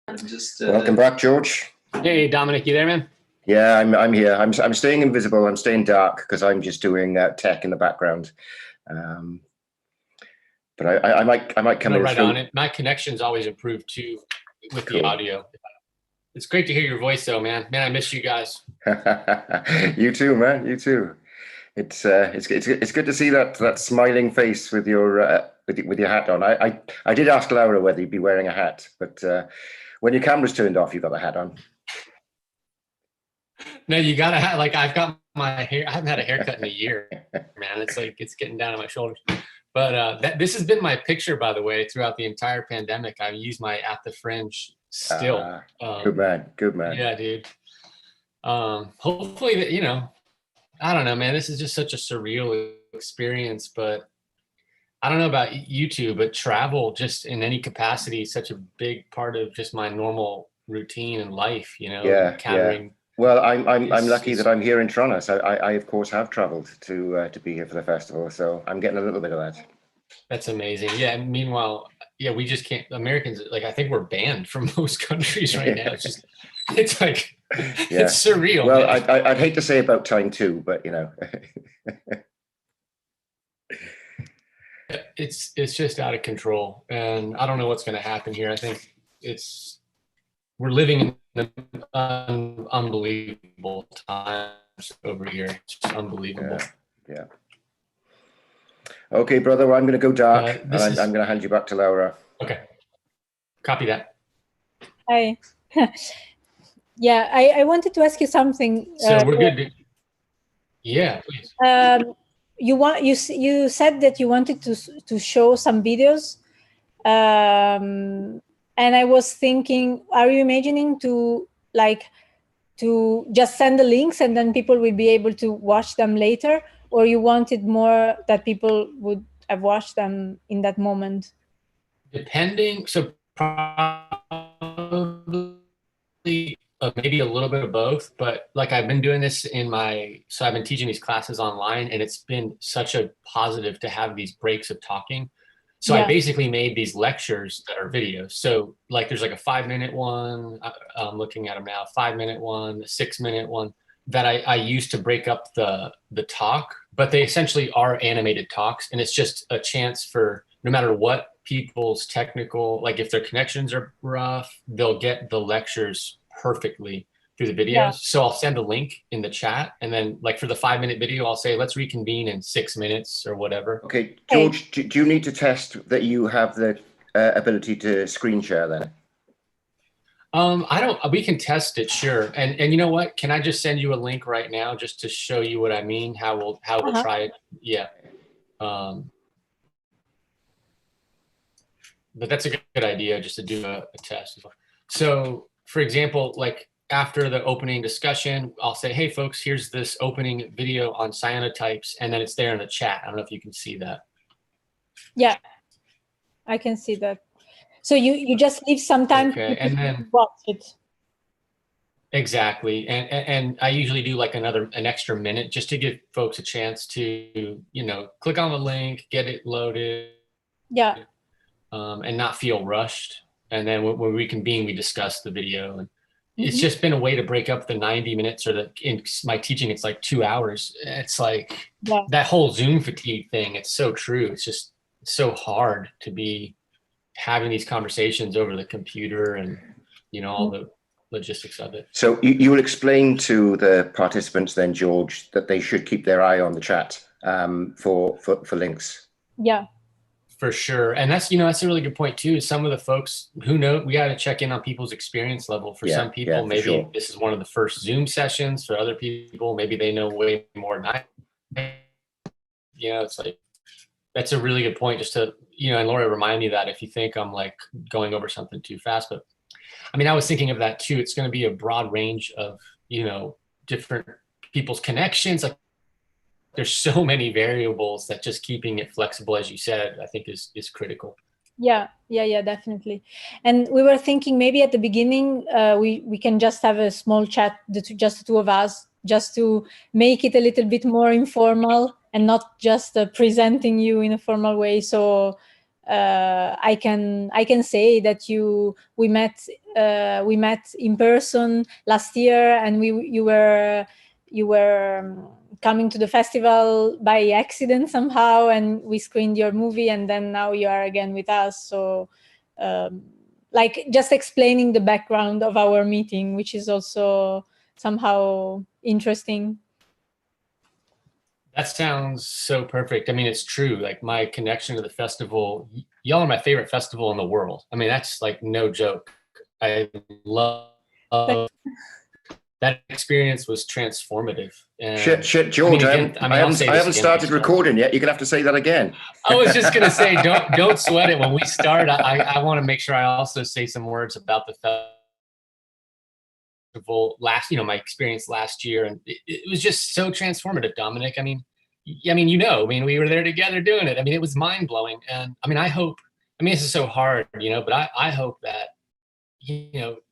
Welcome back, George. Hey, Dominic, you there, man? Yeah, I'm here. I'm staying invisible. I'm staying dark because I'm just doing tech in the background. But I might come in. Right on it. My connection's always improved too with the audio. It's great to hear your voice, though, man. Man, I miss you guys. You too, man. You too. It's good to see that smiling face with your hat on. I did ask Laura whether you'd be wearing a hat, but when your camera's turned off, you've got the hat on. No, you gotta have, like, I've got my hair. I haven't had a haircut in a year, man. It's like it's getting down to my shoulders. But this has been my picture, by the way, throughout the entire pandemic. I've used my At the Fringe still. Good man. Good man. Yeah, dude. Hopefully that, you know, I don't know, man. This is just such a surreal experience, but I don't know about you two, but travel just in any capacity is such a big part of just my normal routine and life, you know. Yeah. Well, I'm lucky that I'm here in Toronto, so I of course have traveled to be here for the festival, so I'm getting a little bit of that. That's amazing. Yeah. And meanwhile, yeah, we just can't. Americans, like, I think we're banned from most countries right now. It's like it's surreal. Well, I'd hate to say about time too, but you know, it's just out of control, and I don't know what's going to happen here. I think we're living in unbelievable times over here. It's just unbelievable. Yeah. Okay, brother. Well, I'm going to go dark, and I'm going to hand you back to Laura. Okay. Copy that. Hi. Yeah, I wanted to ask you something. So we're good. Yeah, please. You said that you wanted to show some videos, and I was thinking, are you imagining to just send the links and then people will be able to watch them later, or you wanted more that people would have watched them in that moment? Depending, so probably maybe a little bit of both, but like I've been doing this so I've been teaching these classes online, and it's been such a positive to have these breaks of talking. So I basically made these lectures that are videos. So like there's like a 5-minute one, I'm looking at them now, 5-minute one, a 6-minute one that I use to break up the talk, but they essentially are animated talks. And it's just a chance for, no matter what people's technical, like if their connections are rough, they'll get the lectures perfectly through the videos. Yeah. So I'll send a link in the chat, and then like for the 5-minute video, I'll say, let's reconvene in 6 minutes or whatever. Okay, George, do you need to test that you have the ability to screen share then? We can test it, sure. And you know what? Can I just send you a link right now just to show you what I mean? How we'll try it. Yeah. But that's a good idea, just to do a test. So for example, like after the opening discussion, I'll say, hey folks, here's this opening video on cyanotypes, and then it's there in the chat. I don't know if you can see that. Yeah, I can see that. So you just leave some time and then watch it. Exactly. And I usually do like an extra minute just to give folks a chance to, you know, click on the link, get it loaded. Yeah. And not feel rushed. And then when we reconvene, we discuss the video. And it's just been a way to break up the 90 minutes, or in my teaching, it's like 2 hours. It's like that whole Zoom fatigue thing. It's so true. It's just so hard to be having these conversations over the computer and, you know, all the logistics of it. So you will explain to the participants then, George, that they should keep their eye on the chat for links. Yeah. For sure. And that's, you know, that's a really good point too. Some of the folks who know, we got to check in on people's experience level. For some people, maybe this is one of the first Zoom sessions. For other people, maybe they know way more than I. You know, it's like, that's a really good point, just to, you know, and Laura reminded me that if you think I'm like going over something too fast, but I mean, I was thinking of that too. It's going to be a broad range of, you know, different people's connections. Like, there's so many variables that just keeping it flexible, as you said, I think is critical. Yeah, definitely. And we were thinking maybe at the beginning, we can just have a small chat, just the two of us, just to make it a little bit more informal and not just presenting you in a formal way. So I can say that we met we met in person last year, and you were coming to the festival by accident somehow, and we screened your movie, and then now you are again with us. So like just explaining the background of our meeting, which is also somehow interesting. That sounds so perfect. I mean, it's true. Like my connection to the festival, y'all are my favorite festival in the world. I mean, that's like no joke. I love that experience was transformative. And Shit, George, I haven't started recording yet. You're gonna have to say that again. I was just gonna say, don't sweat it. When we start, I want to make sure I also say some words about the festival my experience last year, and it was just so transformative, Dominic. I mean, we were there together doing it. I mean, it was mind blowing, and I mean, this is so hard, but I hope that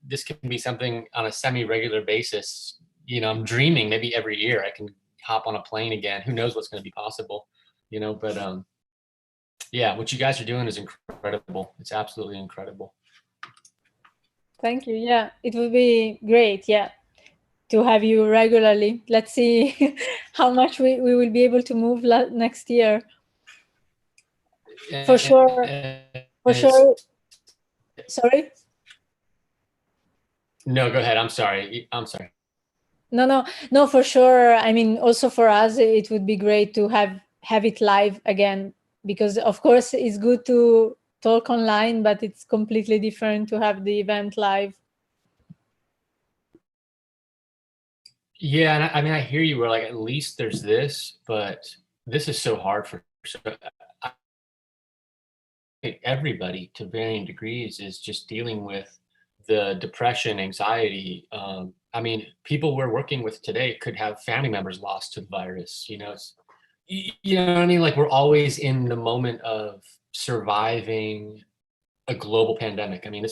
this can be something on a semi-regular basis. I'm dreaming maybe every year I can hop on a plane again. Who knows what's going to be possible, but yeah, what you guys are doing is incredible. It's absolutely incredible. Thank you. Yeah, it would be great. Yeah, to have you regularly. Let's see how much we will be able to move next year. For sure. For sure. Sorry? No, go ahead. I'm sorry. No, for sure. I mean, also for us, it would be great to have it live again, because of course it's good to talk online, but it's completely different to have the event live. Yeah, and I mean, I hear you. Where like at least there's this, but this is so hard for everybody to varying degrees. Is just dealing with the depression, anxiety. I mean, people we're working with today could have family members lost to the virus. It's, you know what I mean? Like we're always in the moment of surviving a global pandemic. I mean,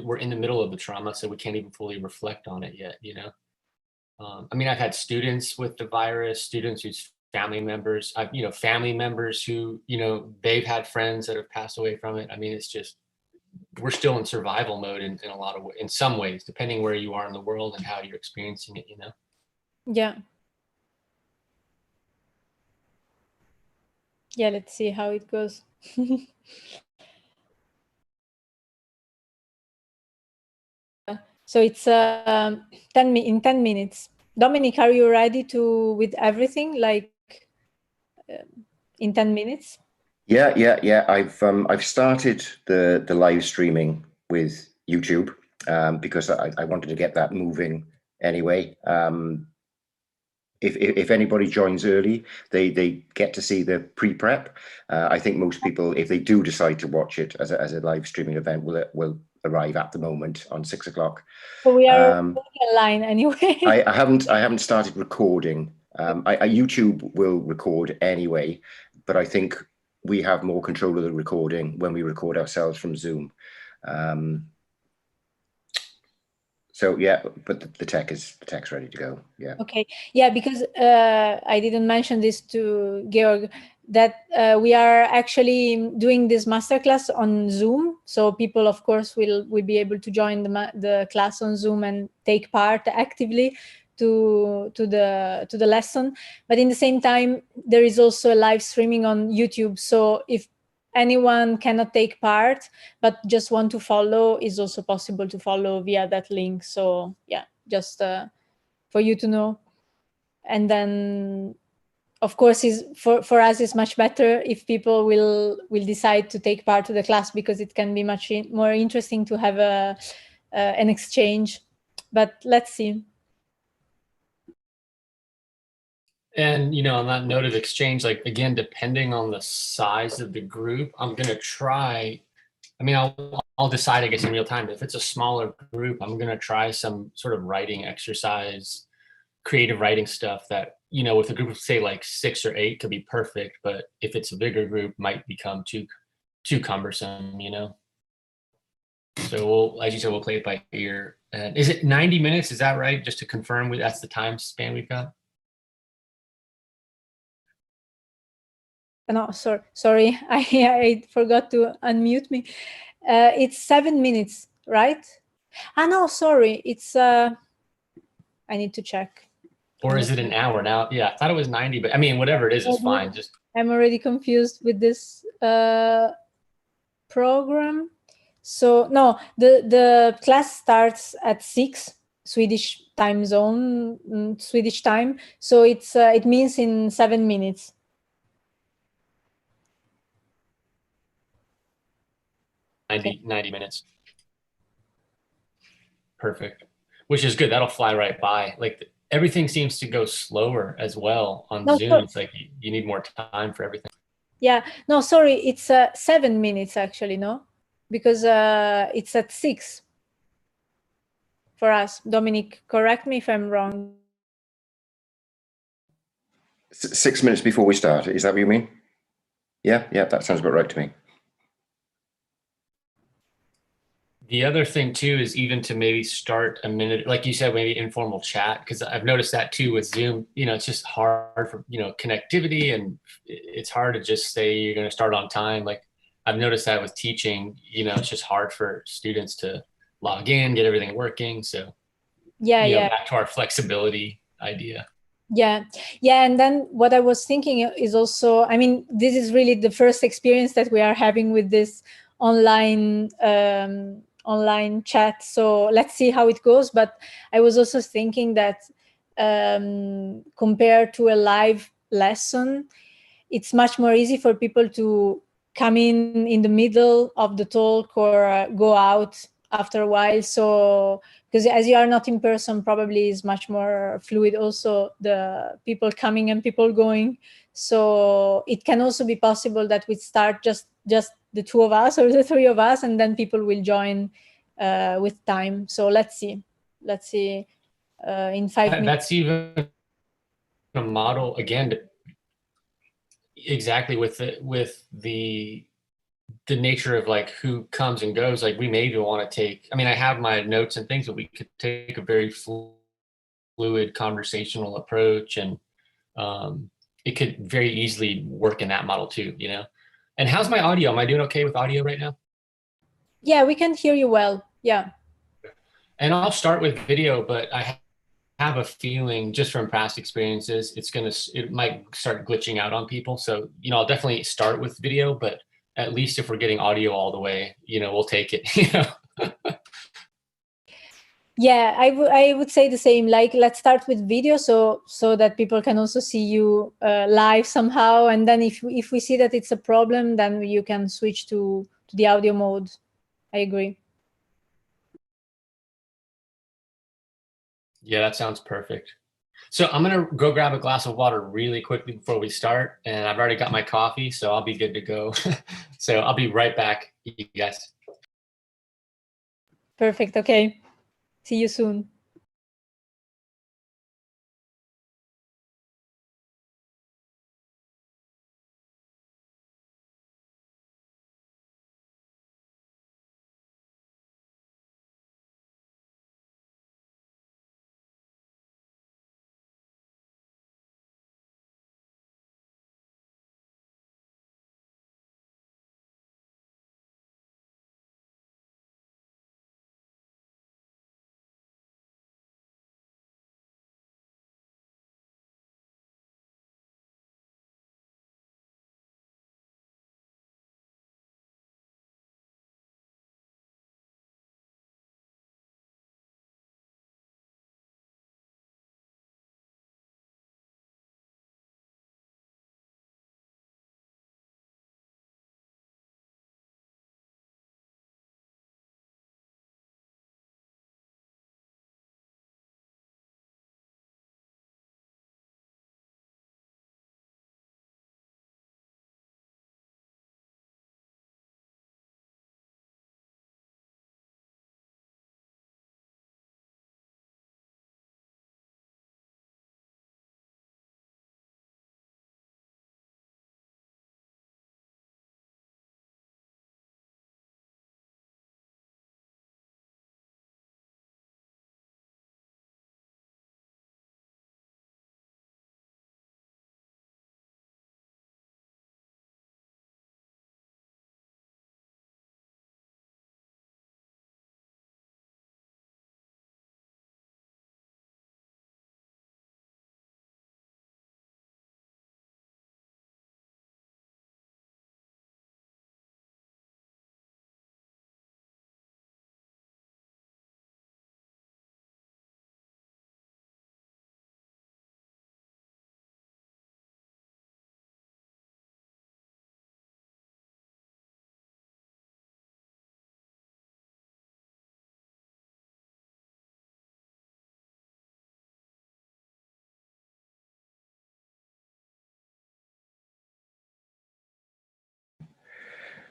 we're in the middle of the trauma, so we can't even fully reflect on it yet. I mean, I've had students with the virus, students whose family members, family members who, they've had friends that have passed away from it. I mean, it's just, we're still in survival mode in a lot of ways, in some ways, depending where you are in the world and how you're experiencing it, Yeah. Yeah, let's see how it goes. So it's in 10 minutes. Dominic, are you ready with everything, like in 10 minutes? Yeah. I've started the live streaming with YouTube because I wanted to get that moving anyway. If anybody joins early, they get to see the pre-prep. I think most people, if they do decide to watch it as a live streaming event, will arrive at the moment on 6 o'clock. So we are online anyway. I haven't started recording. YouTube will record anyway, but I think we have more control of the recording when we record ourselves from Zoom. So yeah, but the tech's ready to go. Yeah. Okay. Yeah, because I didn't mention this to Georg, that we are actually doing this masterclass on Zoom. So people, of course, will be able to join the class on Zoom and take part actively to the lesson. But in the same time, there is also a live streaming on YouTube. So if anyone cannot take part but just want to follow, is also possible to follow via that link. So yeah, just for you to know. And then of course for us it's much better if people will decide to take part of the class, because it can be much more interesting to have an exchange. But let's see. And, on that note of exchange, like, again, depending on the size of the group, I'm going to try, I'll decide, I guess, in real time. If it's a smaller group, I'm going to try some sort of writing exercise, creative writing stuff that, with a group of, say, like 6 or 8 could be perfect. But if it's a bigger group, might become too cumbersome, So as you said, we'll play it by ear. And is it 90 minutes? Is that right? Just to confirm, that's the time span we've got? No, sorry, I forgot to unmute me. It's 7 minutes, right? No, sorry, it's I need to check. Or is it an hour now? Yeah, I thought it was 90, but I mean, whatever it is fine. Just I'm already confused with this program. So no, the class starts at 6 Swedish time zone, Swedish time. So it means in 7 minutes. Okay. 90 minutes. Perfect. Which is good. That'll fly right by. Like everything seems to go slower as well on Zoom. It's like you need more time for everything. Yeah. No, sorry. It's 7 minutes actually, no? Because it's at 6 for us. Dominic, correct me if I'm wrong. 6 minutes before we start. Is that what you mean? Yeah, that sounds about right to me. The other thing too is even to maybe start a minute, like you said, maybe informal chat, because I've noticed that too with Zoom. It's just hard for connectivity, and it's hard to just say you're going to start on time. Like I've noticed that with teaching, it's just hard for students to log in, get everything working. So back to our flexibility idea. Yeah. And then what I was thinking is also, I mean, this is really the first experience that we are having with this online chat. So let's see how it goes. But I was also thinking that compared to a live lesson, it's much more easy for people to come in the middle of the talk or go out after a while. So because as you are not in person, probably is much more fluid also, the people coming and people going. So it can also be possible that we start just the two of us or the three of us, and then people will join with time. So let's see in 5 minutes. That's even a model again, exactly with the nature of like who comes and goes. Like we may even want to take, I have my notes and things, but we could take a very fluid conversational approach, and it could very easily work in that model too, And how's my audio? Am I doing okay with audio right now? Yeah, we can hear you well. Yeah. And I'll start with video, but I have a feeling just from past experiences, it might start glitching out on people. So, I'll definitely start with video, but at least if we're getting audio all the way, we'll take it. Yeah, I would say the same. Like, let's start with video, so that people can also see you live somehow. And then if we see that it's a problem, then you can switch to the audio mode. I agree. Yeah, that sounds perfect. So I'm gonna go grab a glass of water really quickly before we start, and I've already got my coffee, so I'll be good to go. So I'll be right back, you guys. Perfect. Okay. See you soon.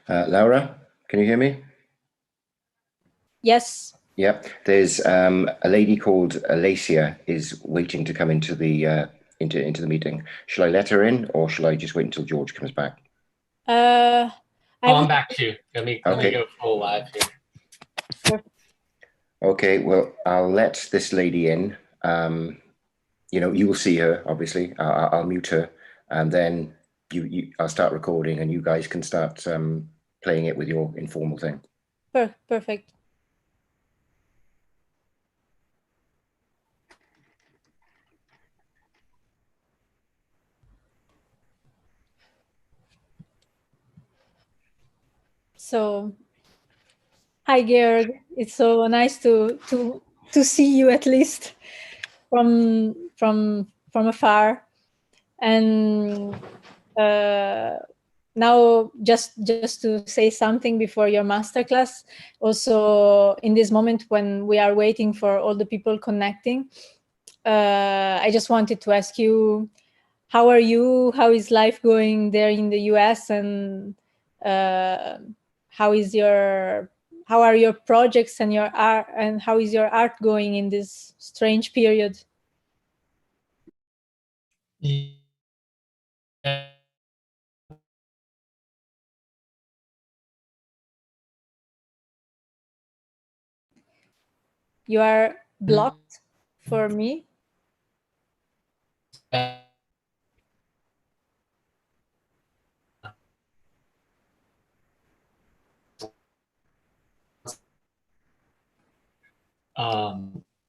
Laura, can you hear me? Yes. Yeah, there's a lady called Alacia is waiting to come into the into the meeting. Shall I let her in, or shall I just wait until George comes back? I'm back too. Let me go full live here. Okay, well, I'll let this lady in. You know, you will see her, obviously. I'll mute her, and then I'll start recording, and you guys can start playing it with your informal thing. Perfect. So, hi Georg. It's so nice to see you, at least from afar. And now just to say something before your masterclass, also in this moment when we are waiting for all the people connecting, I just wanted to ask you, how are you? How is life going there in the US? And how are your projects and your art, and how is your art going in this strange period? Yeah. You are blocked for me.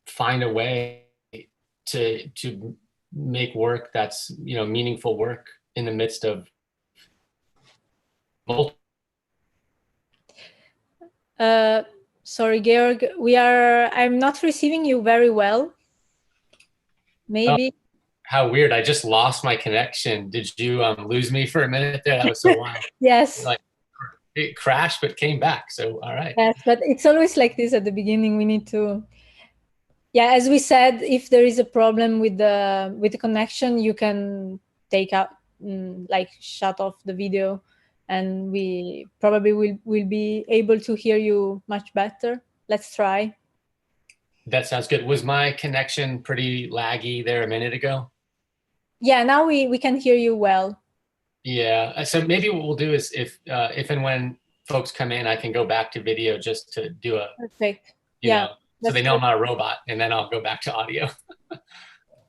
Find a way to make work that's, you know, meaningful work in the midst of Sorry, Georg, I'm not receiving you very well. Maybe. Oh, how weird. I just lost my connection. Did you lose me for a minute there? That was so wild. Yes. Like, it crashed, but came back. So, all right. Yes, but it's always like this at the beginning. We need to, yeah, as we said, if there is a problem with the connection, you can take out, like shut off the video, and we probably will be able to hear you much better. Let's try. That sounds good. Was my connection pretty laggy there a minute ago? Yeah, now we can hear you well. Yeah. So maybe what we'll do is if and when folks come in, I can go back to video just to do a perfect. You know, so they know I'm not a robot, and then I'll go back to audio.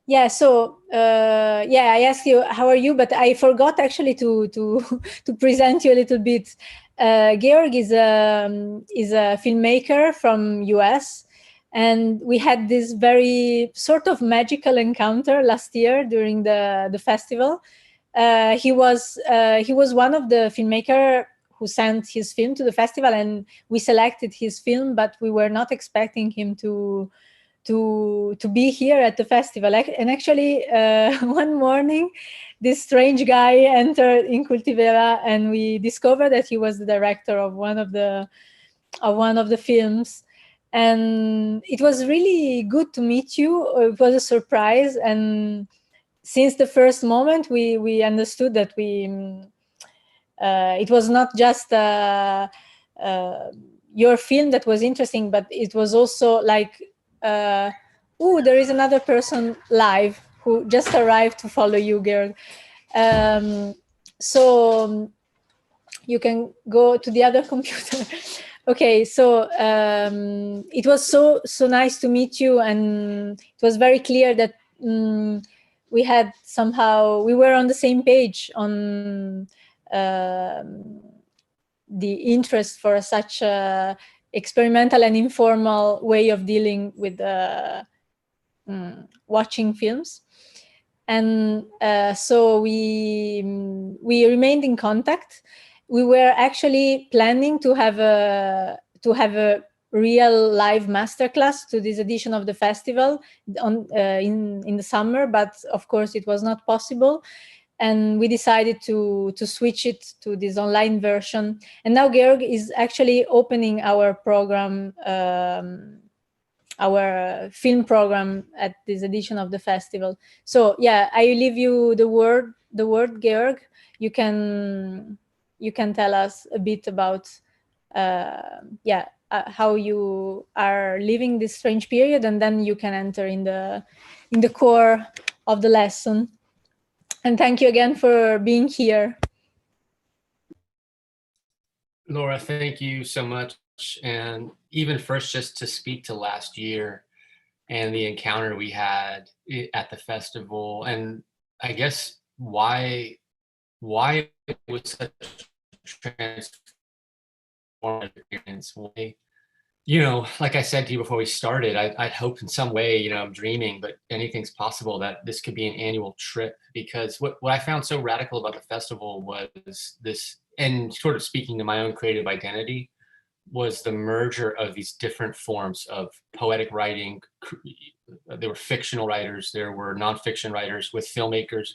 Yeah. So yeah, I asked you how are you, but I forgot actually to to present you a little bit. Georg is a filmmaker from US, and we had this very sort of magical encounter last year during the festival. He was one of the filmmaker who sent his film to the festival, and we selected his film, but we were not expecting him to be here at the festival. And actually, one morning, this strange guy entered in Cultivera, and we discovered that he was the director of one of the films. And it was really good to meet you. It was a surprise, and since the first moment, we understood that it was not just your film that was interesting, but it was also like, oh, there is another person live who just arrived to follow you, Georg. So you can go to the other computer. Okay, so it was so nice to meet you, and it was very clear that we were on the same page on the interest for such a experimental and informal way of dealing with watching films. And so we remained in contact. We were actually planning to have a real live masterclass to this edition of the festival in the summer, but of course it was not possible. And we decided to switch it to this online version. And now Georg is actually opening our program, our film program at this edition of the festival. So yeah, I leave you the word, Georg. You can you can tell us a bit about how you are living this strange period, and then you can enter in the core of the lesson. And thank you again for being here. Laura, thank you so much. And even first, just to speak to last year and the encounter we had at the festival, and I guess why it was such a transformative experience. You know, like I said to you before we started, I'd hoped in some way, you know, I'm dreaming, but anything's possible, that this could be an annual trip. Because what I found so radical about the festival was this, and sort of speaking to my own creative identity, was the merger of these different forms of poetic writing. There were fictional writers, there were nonfiction writers with filmmakers,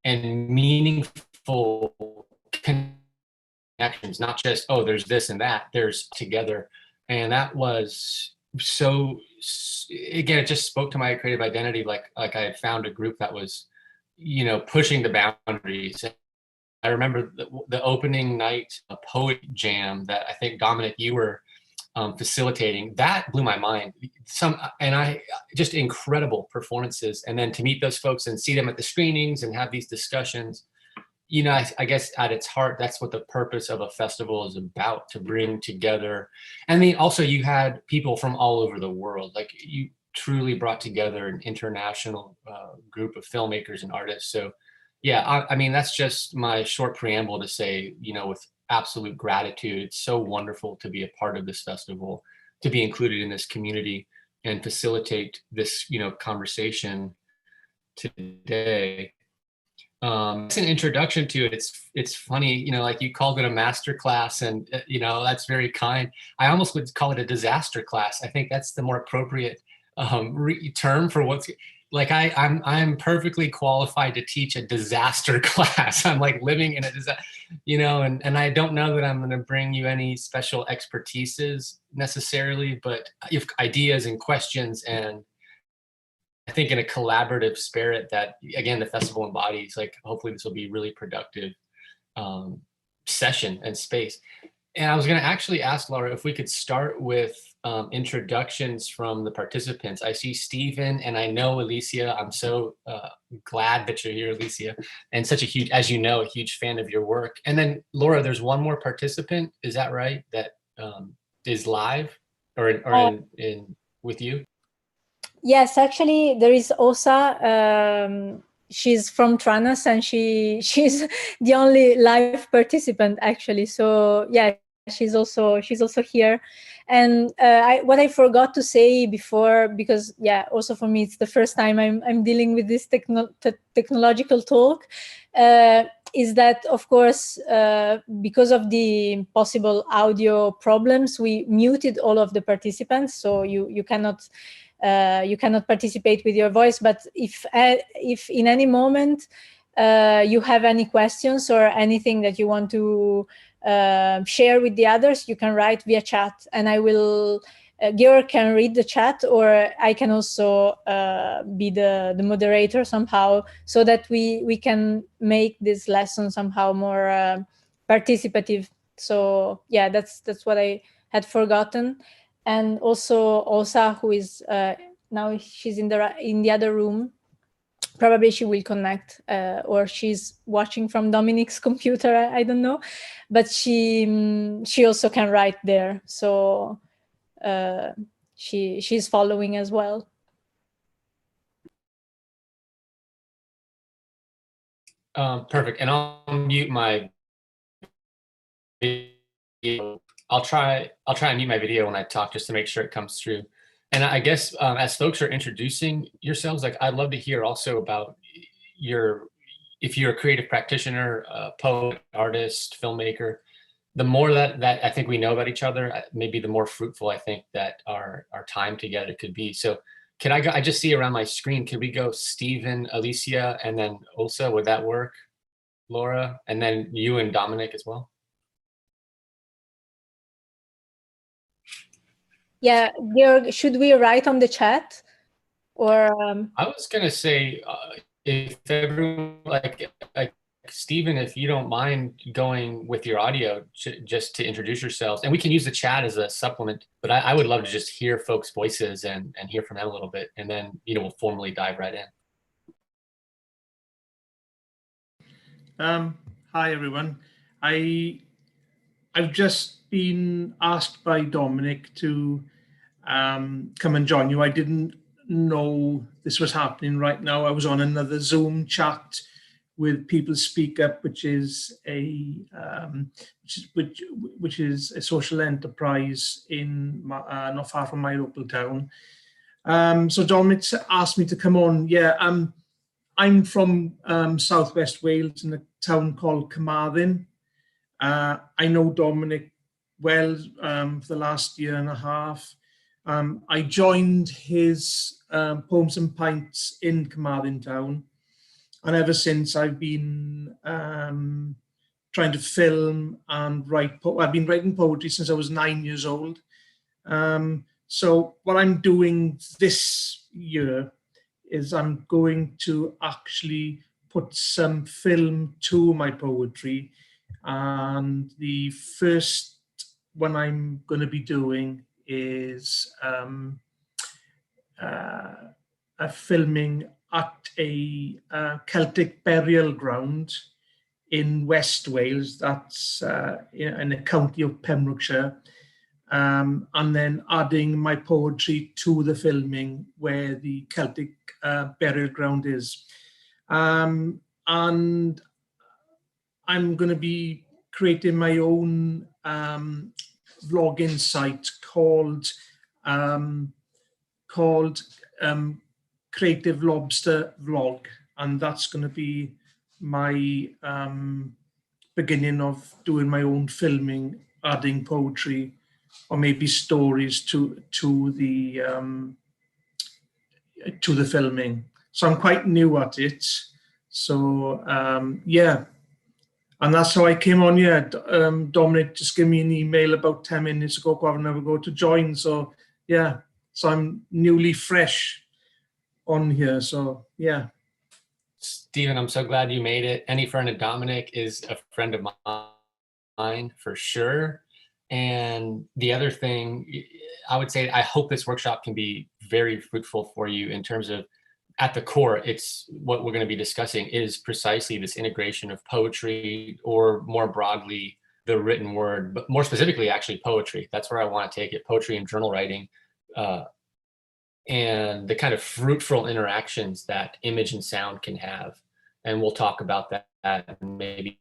and meaningful connections, not just, oh, there's this and that, there's together. And that was so, again, it just spoke to my creative identity, like I had found a group that was, you know, pushing the boundaries. I remember the opening night, a poet jam that I think, Dominic, you were facilitating. That blew my mind. Just incredible performances. And then to meet those folks and see them at the screenings and have these discussions, you know, I guess at its heart, that's what the purpose of a festival is about, to bring together. I mean, also you had people from all over the world. Like, you truly brought together an international group of filmmakers and artists. So yeah, I mean, that's just my short preamble to say, you know, with absolute gratitude, it's so wonderful to be a part of this festival, to be included in this community and facilitate this, you know, conversation today. It's an introduction to it. It's funny, you know, like you called it a masterclass, and you know, that's very kind. I almost would call it a disaster class. I think that's the more appropriate term for what's like. I'm perfectly qualified to teach a disaster class. I'm like living in a disaster, you know, and I don't know that I'm going to bring you any special expertises necessarily, but if ideas and questions, and I think in a collaborative spirit that, again, the festival embodies, like, hopefully this will be really productive session and space. And I was going to actually ask Laura if we could start with introductions from the participants. I see Stephen, and I know Alicia. I'm so glad that you're here, Alicia, and such a huge, as you know, a huge fan of your work. And then Laura, there's one more participant, is that right? That is live or in with you? Yes, actually, there is Osa. She's from Tranas, and she's the only live participant, actually. So yeah, she's also here. And what I forgot to say before, because yeah, also for me it's the first time I'm dealing with this technological talk, is that, of course, because of the possible audio problems, we muted all of the participants, so you cannot participate with your voice. But if in any moment you have any questions or anything that you want to share with the others, you can write via chat, and I will Georg can read the chat, or I can also be the moderator somehow, so that we can make this lesson somehow more participative. So yeah, that's what I had forgotten. And also Osa, who is now she's in the other room. Probably she will connect, or she's watching from Dominic's computer. I don't know, but she also can write there. So she's following as well. Perfect. And I'll mute my video. I'll try and mute my video when I talk, just to make sure it comes through. And I guess as folks are introducing yourselves, like, I'd love to hear also about if you're a creative practitioner, poet, artist, filmmaker. The more that I think we know about each other, maybe the more fruitful I think that our time together could be. So can I go? I just see around my screen. Could we go Stephen, Alicia, and then Osa? Would that work, Laura? And then you and Dominic as well. Yeah, Georg, should we write on the chat, or? I was gonna say if everyone, like Stephen, if you don't mind going with your audio just to introduce yourselves, and we can use the chat as a supplement, but I would love to just hear folks' voices and hear from them a little bit, and then, you know, we'll formally dive right in. Hi, everyone. I've just been asked by Dominic to come and join you. I didn't know this was happening right now. I was on another Zoom chat with People Speak Up, which is a social enterprise in not far from my local town. So Dominic asked me to come on. Yeah, I'm from Southwest Wales in a town called Carmarthen. I know Dominic well for the last year and a half. I joined his Poems and Pints in Carmarthen town. And ever since I've been trying to film and write. I've been writing poetry since I was 9 years old. So what I'm doing this year is I'm going to actually put some film to my poetry. And the first one I'm going to be doing is a filming at a Celtic burial ground in West Wales. That's in the county of Pembrokeshire. And then adding my poetry to the filming where the Celtic burial ground is. And I'm going to be creating my own vlogging site called Creative Lobster Vlog, and that's going to be my beginning of doing my own filming, adding poetry or maybe stories to the filming. So I'm quite new at it. So yeah, and that's how I came on. Yeah, Dominic just gave me an email about 10 minutes ago, have another go to join. So yeah, so I'm newly fresh on here. So yeah. Stephen, I'm so glad you made it. Any friend of Dominic is a friend of mine for sure. And the other thing, I would say, I hope this workshop can be very fruitful for you in terms of, at the core, it's what we're going to be discussing is precisely this integration of poetry, or more broadly, the written word, but more specifically, actually, poetry. That's where I want to take it, poetry and journal writing, and the kind of fruitful interactions that image and sound can have. And we'll talk about that and maybe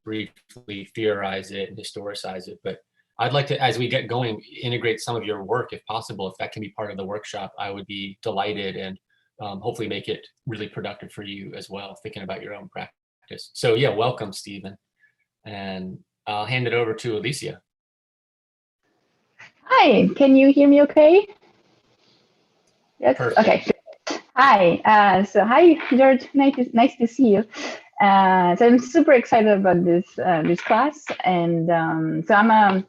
briefly theorize it and historicize it. But I'd like to, as we get going, integrate some of your work if possible. If that can be part of the workshop, I would be delighted, and hopefully make it really productive for you as well, thinking about your own practice. So yeah, welcome, Stephen. And I'll hand it over to Alicia. Hi, can you hear me okay? Yes, Perfect. Okay. Hi, so hi, George, nice to see you. So I'm super excited about this class, and so I'm a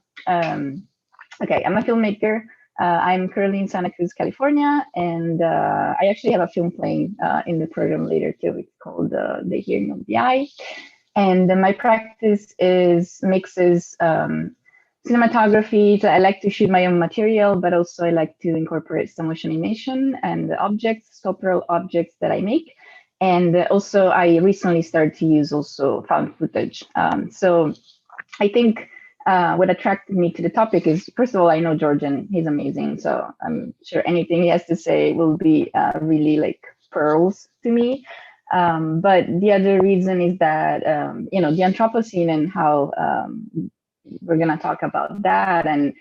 filmmaker. I'm currently in Santa Cruz, California, and I actually have a film playing in the program later too. It's called The Hearing of the Eye, and my practice mixes cinematography. So I like to shoot my own material, but also I like to incorporate stop motion animation and objects, sculptural objects that I make. And also I recently started to use also found footage. So I think what attracted me to the topic is, first of all, I know George and he's amazing. So I'm sure anything he has to say will be really like pearls to me. But the other reason is that, the Anthropocene and how we're going to talk about that. And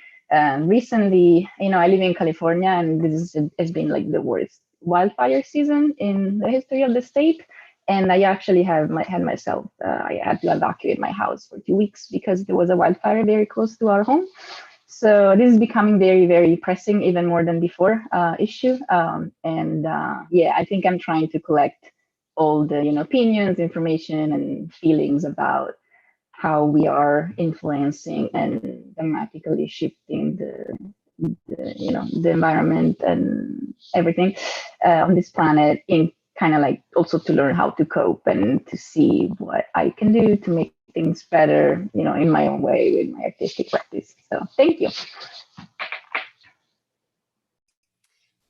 recently, I live in California, and this has been like the worst wildfire season in the history of the state. And I actually had myself, I had to evacuate my house for 2 weeks because there was a wildfire very close to our home. So this is becoming very, very pressing, even more than before issue. Yeah, I think I'm trying to collect all the opinions, information, and feelings about how we are influencing and dramatically shifting the environment and everything on this planet kind of like also to learn how to cope and to see what I can do to make things better, you know, in my own way with my artistic practice. So thank you.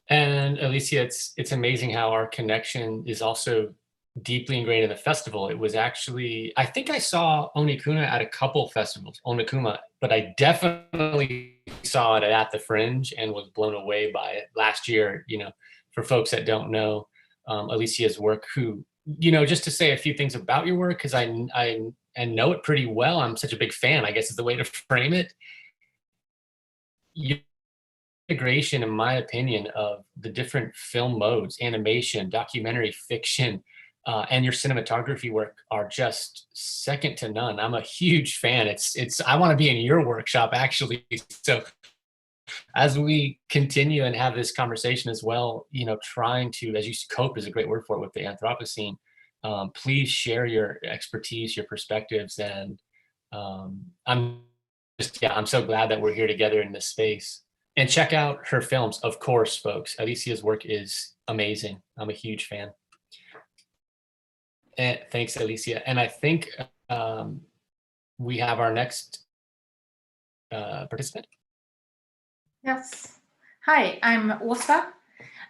And Alicia, it's amazing how our connection is also deeply ingrained in the festival. It was actually, I think I saw Onikuma at a couple festivals, Onikuma, but I definitely saw it at the Fringe and was blown away by it last year. You know, for folks that don't know Alicia's work, who, you know, just to say a few things about your work, because I know it pretty well. I'm such a big fan, I guess is the way to frame it. Your integration, in my opinion, of the different film modes, animation, documentary, fiction, and your cinematography work are just second to none. I'm a huge fan. I want to be in your workshop actually. So as we continue and have this conversation as well, you know, trying to, as you cope is a great word for it with the Anthropocene, please share your expertise, your perspectives. And I'm so glad that we're here together in this space. And check out her films, of course, folks. Alicia's work is amazing. I'm a huge fan. And thanks, Alicia. And I think we have our next participant. Yes. Hi, I'm Åsa.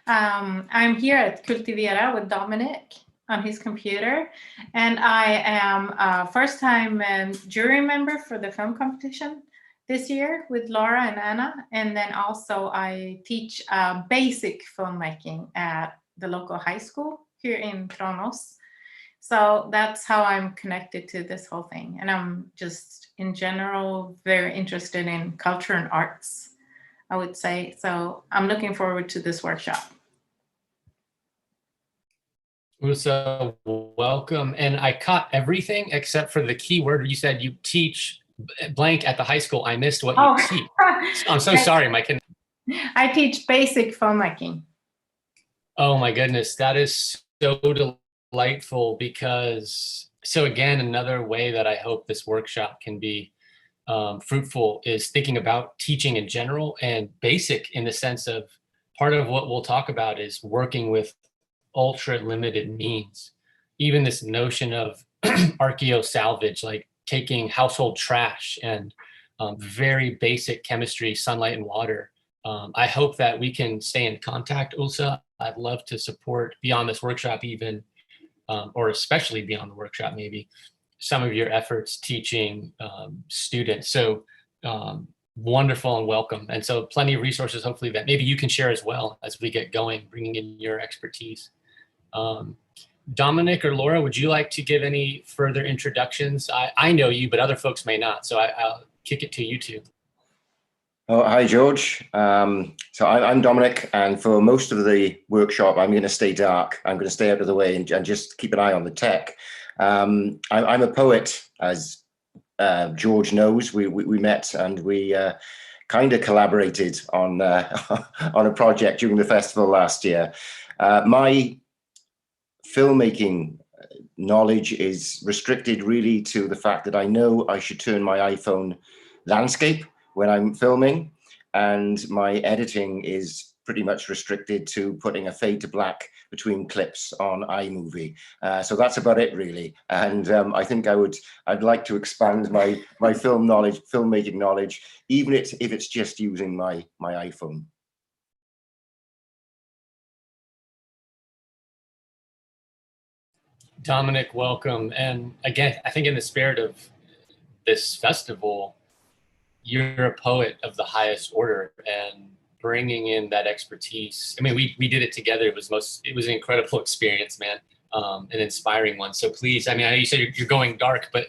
I'm here at Cultivera with Dominic on his computer. And I am a first-time jury member for the film competition this year with Laura and Anna. And then also I teach basic filmmaking at the local high school here in Tranås. So that's how I'm connected to this whole thing. And I'm just in general very interested in culture and arts, I would say. So I'm looking forward to this workshop. Usa, welcome. And I caught everything except for the key word. You said you teach blank at the high school. I missed what you teach. I'm so sorry, Mike. I teach basic filmmaking. Oh my goodness, that is so delightful, because, so again, another way that I hope this workshop can be fruitful is thinking about teaching in general, and basic in the sense of part of what we'll talk about is working with ultra limited means. Even this notion of archeo-salvage, like taking household trash and very basic chemistry, sunlight and water. I hope that we can stay in contact, Ulsa. I'd love to support beyond this workshop even, or especially beyond the workshop maybe, some of your efforts teaching students. So wonderful and welcome. And so plenty of resources, hopefully, that maybe you can share as well as we get going, bringing in your expertise. Dominic or Laura, would you like to give any further introductions? I know you, but other folks may not. So I'll kick it to you two. Oh, hi, George. So I'm Dominic, and for most of the workshop, I'm going to stay dark. I'm going to stay out of the way and just keep an eye on the tech. I'm a poet, as George knows. We met and we kind of collaborated on on a project during the festival last year. My filmmaking knowledge is restricted really to the fact that I know I should turn my iPhone landscape when I'm filming, and my editing is pretty much restricted to putting a fade to black between clips on iMovie. So that's about it really. And I think I'd like to expand my filmmaking knowledge, even if it's just using my iPhone. Dominic, welcome. And again, I think in the spirit of this festival, you're a poet of the highest order, and bringing in that expertise. I mean, we did it together. It was an incredible experience, man, an inspiring one. So please, I mean, I know you said you're going dark, but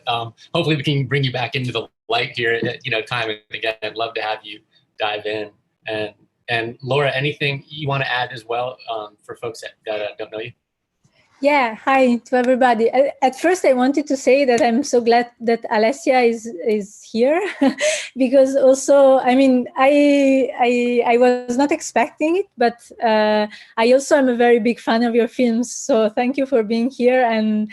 hopefully we can bring you back into the light here, time and again. I'd love to have you dive in. And Laura, anything you want to add as well for folks that don't know you? Yeah, hi to everybody. At first, I wanted to say that I'm so glad that Alessia is here, because also, I mean, I was not expecting it, but I also am a very big fan of your films. So thank you for being here. And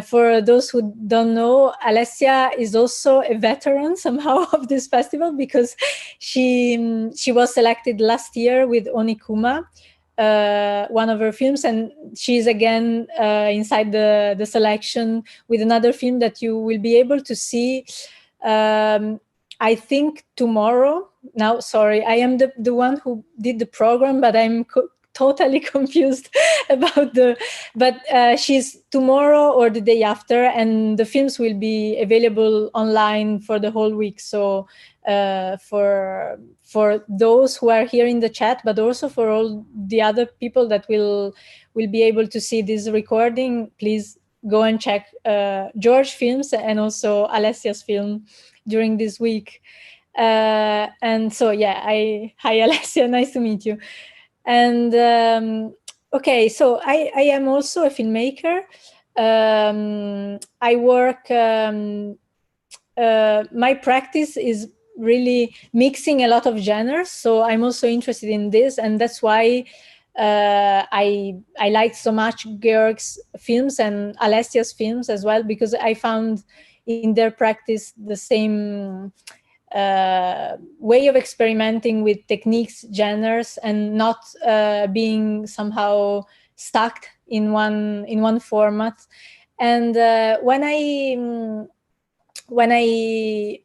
for those who don't know, Alessia is also a veteran somehow of this festival, because she was selected last year with Onikuma one of her films, and she's again inside the selection with another film that you will be able to see, I think tomorrow. Now, sorry, I am the one who did the program, but I'm totally confused about but she's tomorrow or the day after, and the films will be available online for the whole week. So for those who are here in the chat, but also for all the other people that will be able to see this recording, please go and check George's films and also Alessia's film during this week. And so, yeah, hi Alessia, nice to meet you. And okay, so I am also a filmmaker. I work, my practice is really mixing a lot of genres. So I'm also interested in this, and that's why I liked so much Georg's films and Alessia's films as well, because I found in their practice the same way of experimenting with techniques, genres, and not being somehow stuck in one format. And when I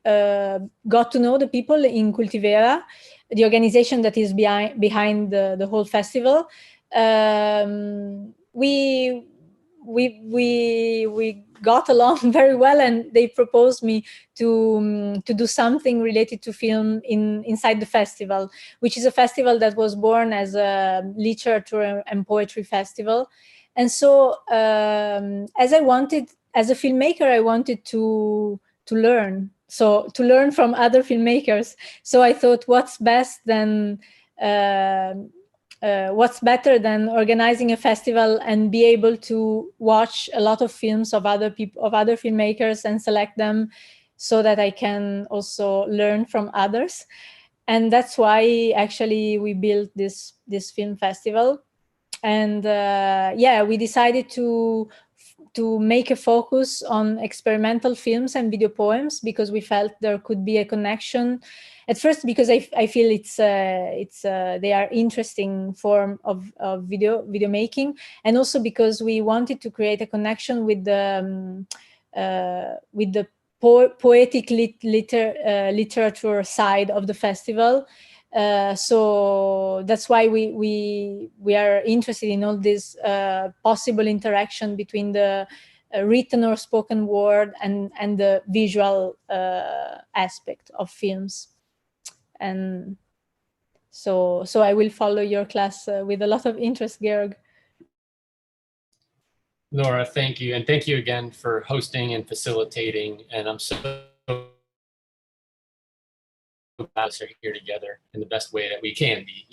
got to know the people in Cultivera, the organization that is behind the whole festival, we got along very well, and they proposed me to do something related to film inside the festival, which is a festival that was born as a literature and poetry festival. And so as a filmmaker, I wanted to learn. So to learn from other filmmakers. So I thought, what's better than organizing a festival and be able to watch a lot of films of other people, of other filmmakers, and select them so that I can also learn from others. And that's why actually we built this film festival. And yeah, we decided to make a focus on experimental films and video poems, because we felt there could be a connection. At first, because I feel they are interesting form of video making, and also because we wanted to create a connection with the poetic literature side of the festival. So that's why we are interested in all this possible interaction between the written or spoken word and the visual aspect of films. And so I will follow your class with a lot of interest, Georg. Laura, thank you. And thank you again for hosting and facilitating. And I'm so glad we're here together in the best way that we can be,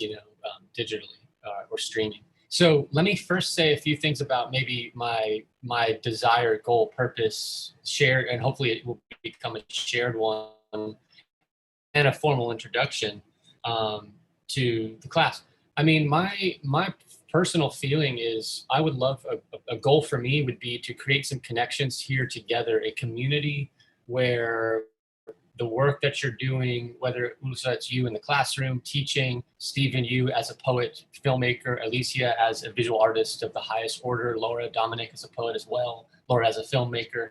digitally or streaming. So let me first say a few things about maybe my desire, goal, purpose, shared, and hopefully it will become a shared one, and a formal introduction to the class. I mean, my personal feeling is I would love, a goal for me would be to create some connections here together, a community where the work that you're doing, whether Ulsa, it's you in the classroom teaching, Stephen, you as a poet, filmmaker, Alicia as a visual artist of the highest order, Laura, Dominic as a poet as well, Laura as a filmmaker,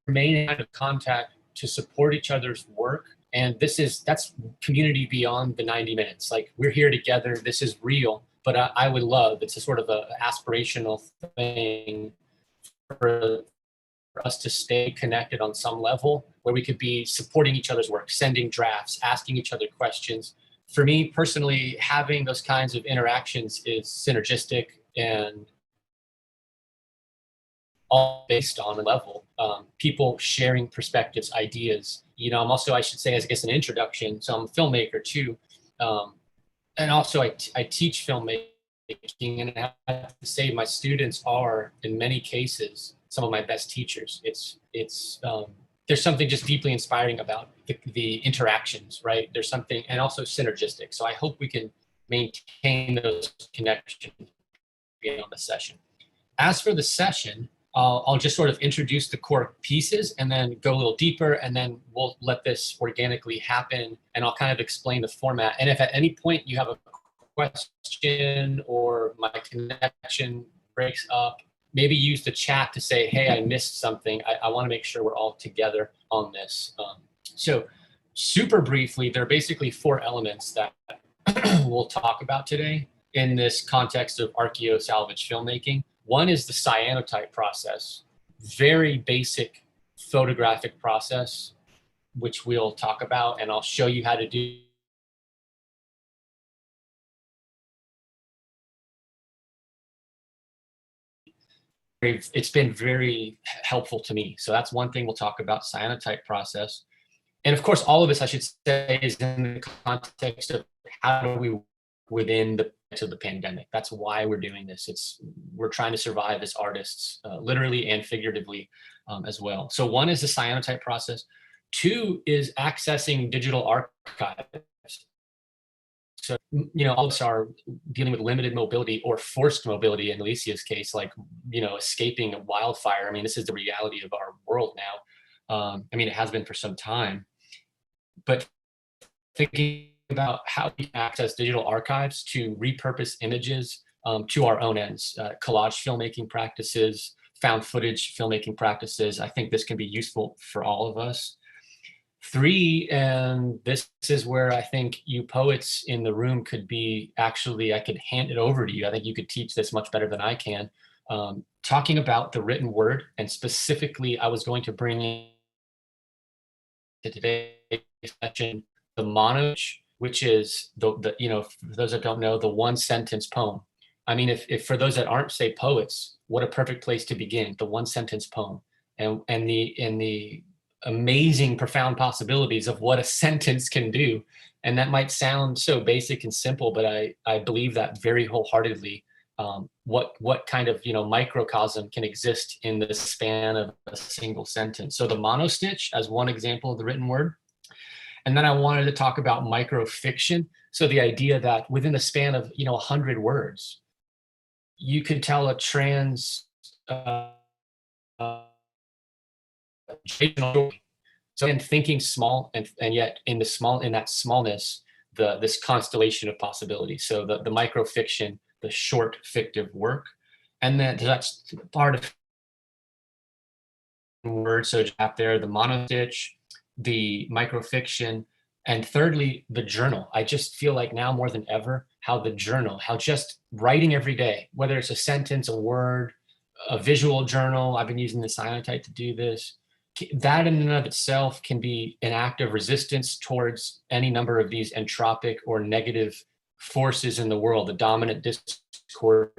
remain in kind of contact to support each other's work. And that's community beyond the 90 minutes. Like, we're here together, this is real, but I would love, it's a sort of an aspirational thing for us to stay connected on some level where we could be supporting each other's work, sending drafts, asking each other questions. For me personally, having those kinds of interactions is synergistic and all based on a level, people sharing perspectives, ideas. I'm also, I should say, as I guess an introduction, so I'm a filmmaker too. And also I teach filmmaking, and I have to say my students are, in many cases, some of my best teachers. There's something just deeply inspiring about the interactions, right? There's something, and also synergistic. So I hope we can maintain those connections beyond the session. As for the session, I'll just sort of introduce the core pieces and then go a little deeper, and then we'll let this organically happen, and I'll kind of explain the format. And if at any point you have a question or my connection breaks up, maybe use the chat to say, hey, I missed something. I want to make sure we're all together on this. So super briefly, there are basically 4 elements that we'll talk about today in this context of archeo-salvage filmmaking. One is the cyanotype process, very basic photographic process, which we'll talk about, and I'll show you how to do. It's been very helpful to me. So that's one thing we'll talk about, cyanotype process. And of course, all of this, I should say, is in the context of how do we within the pandemic. That's why we're doing this. We're trying to survive as artists, literally and figuratively as well. So one is the cyanotype process. 2 is accessing digital archives. So, all of us are dealing with limited mobility or forced mobility in Alicia's case, like, escaping a wildfire. I mean, this is the reality of our world now. I mean, it has been for some time, but thinking about how we access digital archives to repurpose images to our own ends, collage filmmaking practices, found footage filmmaking practices. I think this can be useful for all of us. 3, and this is where I think you poets in the room could be, actually, I could hand it over to you. I think you could teach this much better than I can. Talking about the written word, and specifically, I was going to bring in to today's session the monoage, which is the for those that don't know, the 1-sentence poem. I mean, if for those that aren't, say, poets, what a perfect place to begin, the 1-sentence poem, and the amazing, profound possibilities of what a sentence can do. And that might sound so basic and simple, but I believe that very wholeheartedly. What kind of microcosm can exist in the span of a single sentence? So the monostitch as one example of the written word. And then I wanted to talk about microfiction. So the idea that within the span of 100 words, you could tell a so in thinking small, and yet in that smallness, this constellation of possibilities. So the microfiction, the short fictive work, and then that's part of word. So up there, the monostitch, the microfiction, and thirdly, the journal. I just feel like now more than ever, how just writing every day, whether it's a sentence, a word, a visual journal. I've been using the cyanotype to do this. That in and of itself can be an act of resistance towards any number of these entropic or negative forces in the world, the dominant discourse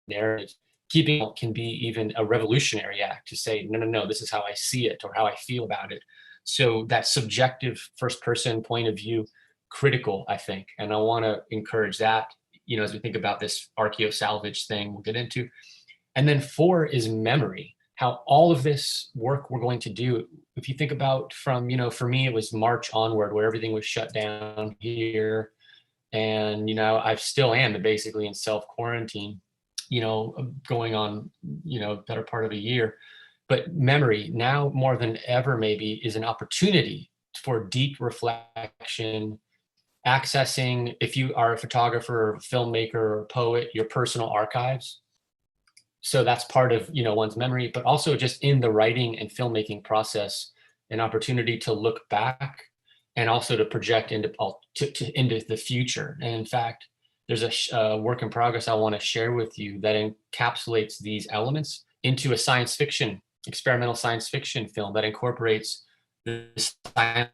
narratives. Keeping it can be even a revolutionary act to say, no, this is how I see it or how I feel about it. So that subjective first person point of view, critical, I think. And I want to encourage that, as we think about this archeo-salvage thing we'll get into. And then 4 is memory. How all of this work we're going to do, if you think about from, for me, it was March onward where everything was shut down here. And, I still am basically in self-quarantine, going on, better part of a year. But memory now more than ever maybe is an opportunity for deep reflection, accessing, if you are a photographer, or filmmaker, or poet, your personal archives. So that's part of one's memory, but also just in the writing and filmmaking process, an opportunity to look back and also to project into the future. And in fact, there's a work in progress I want to share with you that encapsulates these elements into a experimental science fiction film that incorporates the science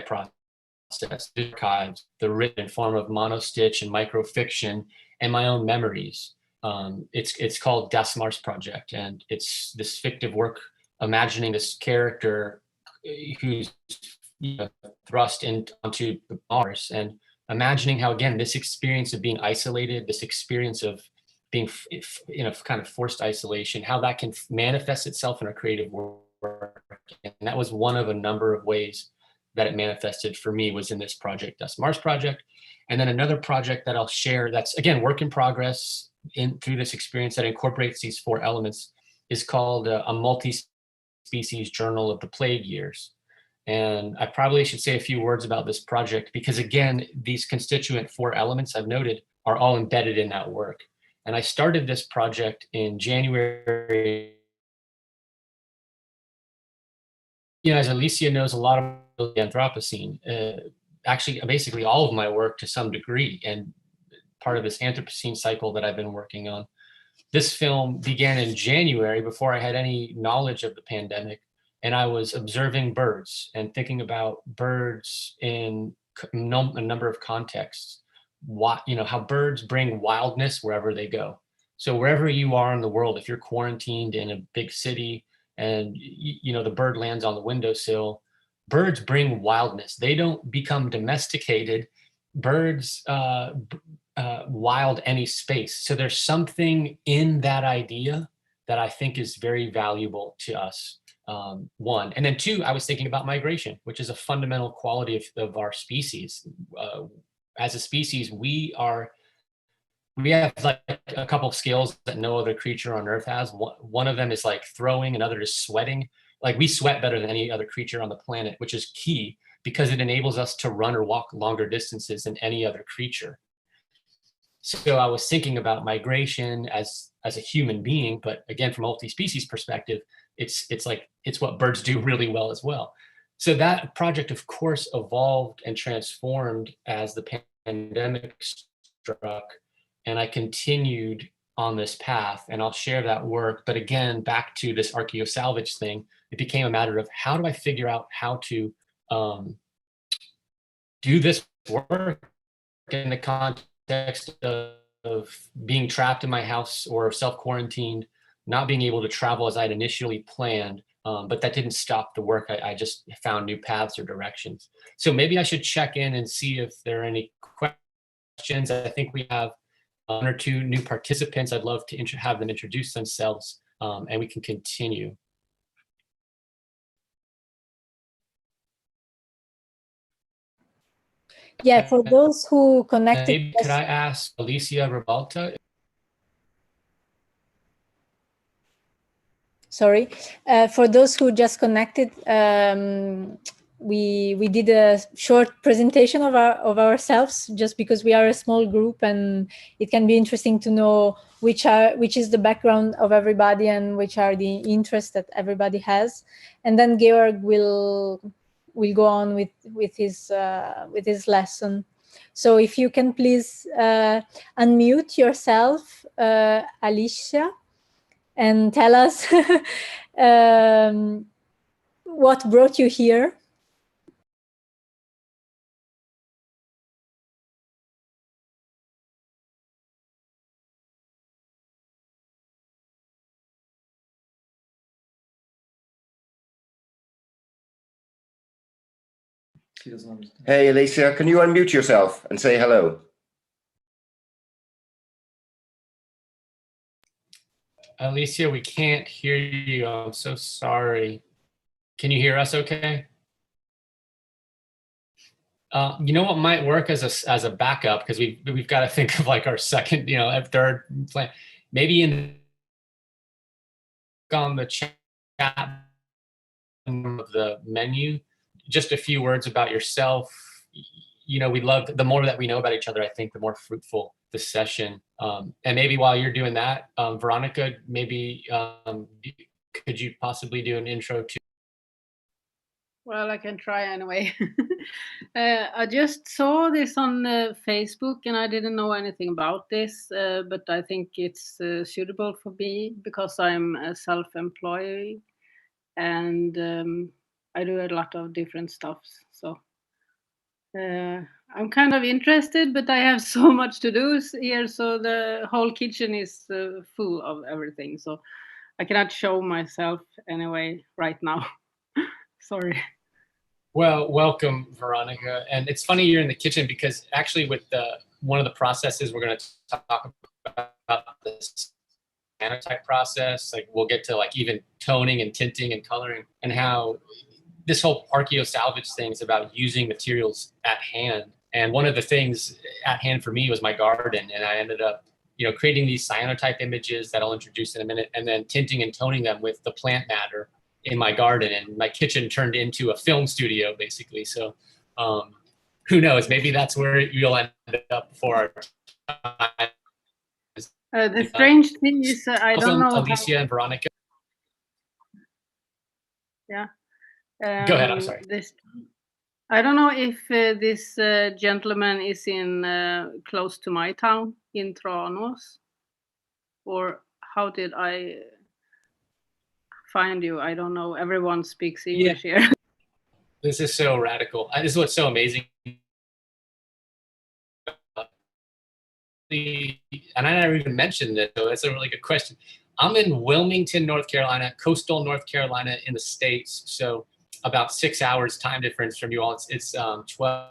process, the archives, the written form of monostitch and microfiction, and my own memories. It's called Das Mars Project, and it's this fictive work imagining this character who's thrust onto Mars, and imagining how, again, this experience of being isolated, this experience of being in a kind of forced isolation, how that can manifest itself in a creative work. And that was one of a number of ways that it manifested for me, was in this project, Das Mars Project. And then another project that I'll share that's, again, work in progress through this experience that incorporates these 4 elements is called a multi-species journal of the plague years. And I probably should say a few words about this project because, again, these constituent 4 elements I've noted are all embedded in that work. And I started this project in January. You know, as Alicia knows, a lot of the Anthropocene, actually, basically all of my work to some degree, and part of this Anthropocene cycle that I've been working on. This film began in January before I had any knowledge of the pandemic. And I was observing birds and thinking about birds in a number of contexts. You know, how birds bring wildness wherever they go. So wherever you are in the world, if you're quarantined in a big city and you know the bird lands on the windowsill, birds bring wildness. They don't become domesticated. Birds wild any space. So there's something in that idea that I think is very valuable to us. 1. And then 2, I was thinking about migration, which is a fundamental quality of our species. As a species, we have like a couple of skills that no other creature on Earth has. One of them is like throwing, another is sweating. Like we sweat better than any other creature on the planet, which is key because it enables us to run or walk longer distances than any other creature. So I was thinking about migration as a human being, but again, from a multi-species perspective, it's what birds do really well as well. So that project, of course, evolved and transformed as the pandemic struck, and I continued on this path, and I'll share that work. But again, back to this Archeo-Salvage thing, it became a matter of how do I figure out how to do this work in the context of being trapped in my house or self-quarantined, not being able to travel as I'd initially planned, but that didn't stop the work. I just found new paths or directions. So maybe I should check in and see if there are any questions. I think we have 1 or 2 new participants. I'd love to have them introduce themselves, and we can continue. Yeah, for those who connected. Maybe could I ask Alicia Ribalta? Sorry, for those who just connected, we did a short presentation of ourselves just because we are a small group, and it can be interesting to know which is the background of everybody and which are the interests that everybody has. And then Georg will go on with his lesson. So if you can please unmute yourself, Alicia, and tell us what brought you here. Hey, Alicia, can you unmute yourself and say hello? Alicia, we can't hear you. I'm so sorry. Can you hear us okay? You know what might work as a backup, because we've got to think of like our second, third plan. Maybe on the chat of the menu, just a few words about yourself. We love, the more that we know about each other, I think the more fruitful the session. And maybe while you're doing that, Veronica, maybe could you possibly do an intro to? Well, I can try anyway. I just saw this on Facebook and I didn't know anything about this, but I think it's suitable for me because I'm self-employed and I do a lot of different stuff. So I'm kind of interested, but I have so much to do here. So the whole kitchen is full of everything. So I cannot show myself anyway right now. Sorry. Well, welcome, Veronica. And it's funny you're in the kitchen because actually with one of the processes we're going to talk about this cyanotype process, like we'll get to like even toning and tinting and coloring, and how this whole Archeo-Salvage thing is about using materials at hand. And one of the things at hand for me was my garden. And I ended up, creating these cyanotype images that I'll introduce in a minute, and then tinting and toning them with the plant matter in my garden, and my kitchen turned into a film studio basically. So who knows, maybe that's where you'll end up for our time. The strange thing is, I don't know. Alicia and Veronica. Yeah. Go ahead. I'm sorry. I don't know if this gentleman is in close to my town in Tranås, or how did I find you? I don't know. Everyone speaks English here. This is so radical. This is what's so amazing. And I never even mentioned it, so that's a really good question. I'm in Wilmington, North Carolina, coastal North Carolina in the States. So about 6 hours time difference from you all. It's 12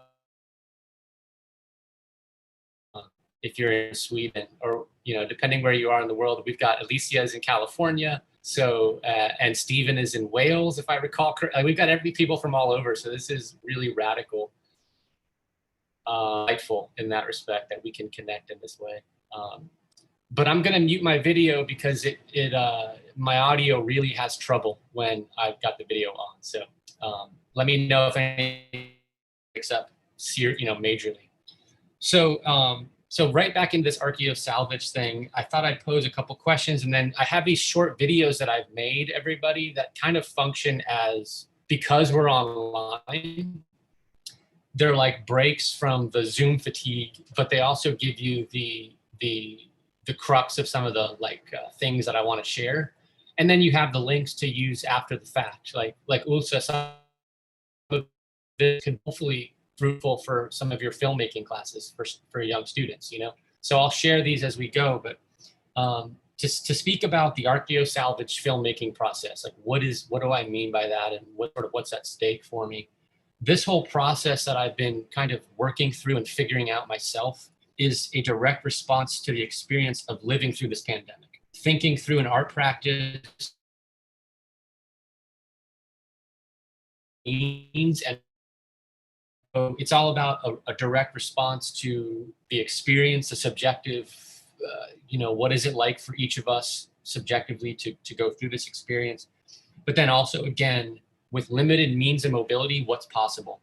if you're in Sweden, or, you know, depending where you are in the world. We've got Alicia is in California. So, and Stephen is in Wales, if I recall correctly. We've got people from all over. So this is really radical. Delightful in that respect that we can connect in this way. But I'm going to mute my video because my audio really has trouble when I've got the video on. So let me know if anything picks up, majorly. So right back into this Archeo-Salvage thing, I thought I'd pose a couple questions, and then I have these short videos that I've made, everybody, that kind of function as, because we're online, they're like breaks from the Zoom fatigue, but they also give you the crux of some of the things that I want to share. And then you have the links to use after the fact, like Ulsa, some of this can hopefully fruitful for some of your filmmaking classes for young students, So I'll share these as we go, but to speak about the Archeo-Salvage filmmaking process, like what do I mean by that, and what's at stake for me? This whole process that I've been kind of working through and figuring out myself is a direct response to the experience of living through this pandemic, thinking through an art practice means, and so it's all about a direct response to the experience, the subjective, what is it like for each of us subjectively to go through this experience, but then also, again, with limited means and mobility, what's possible.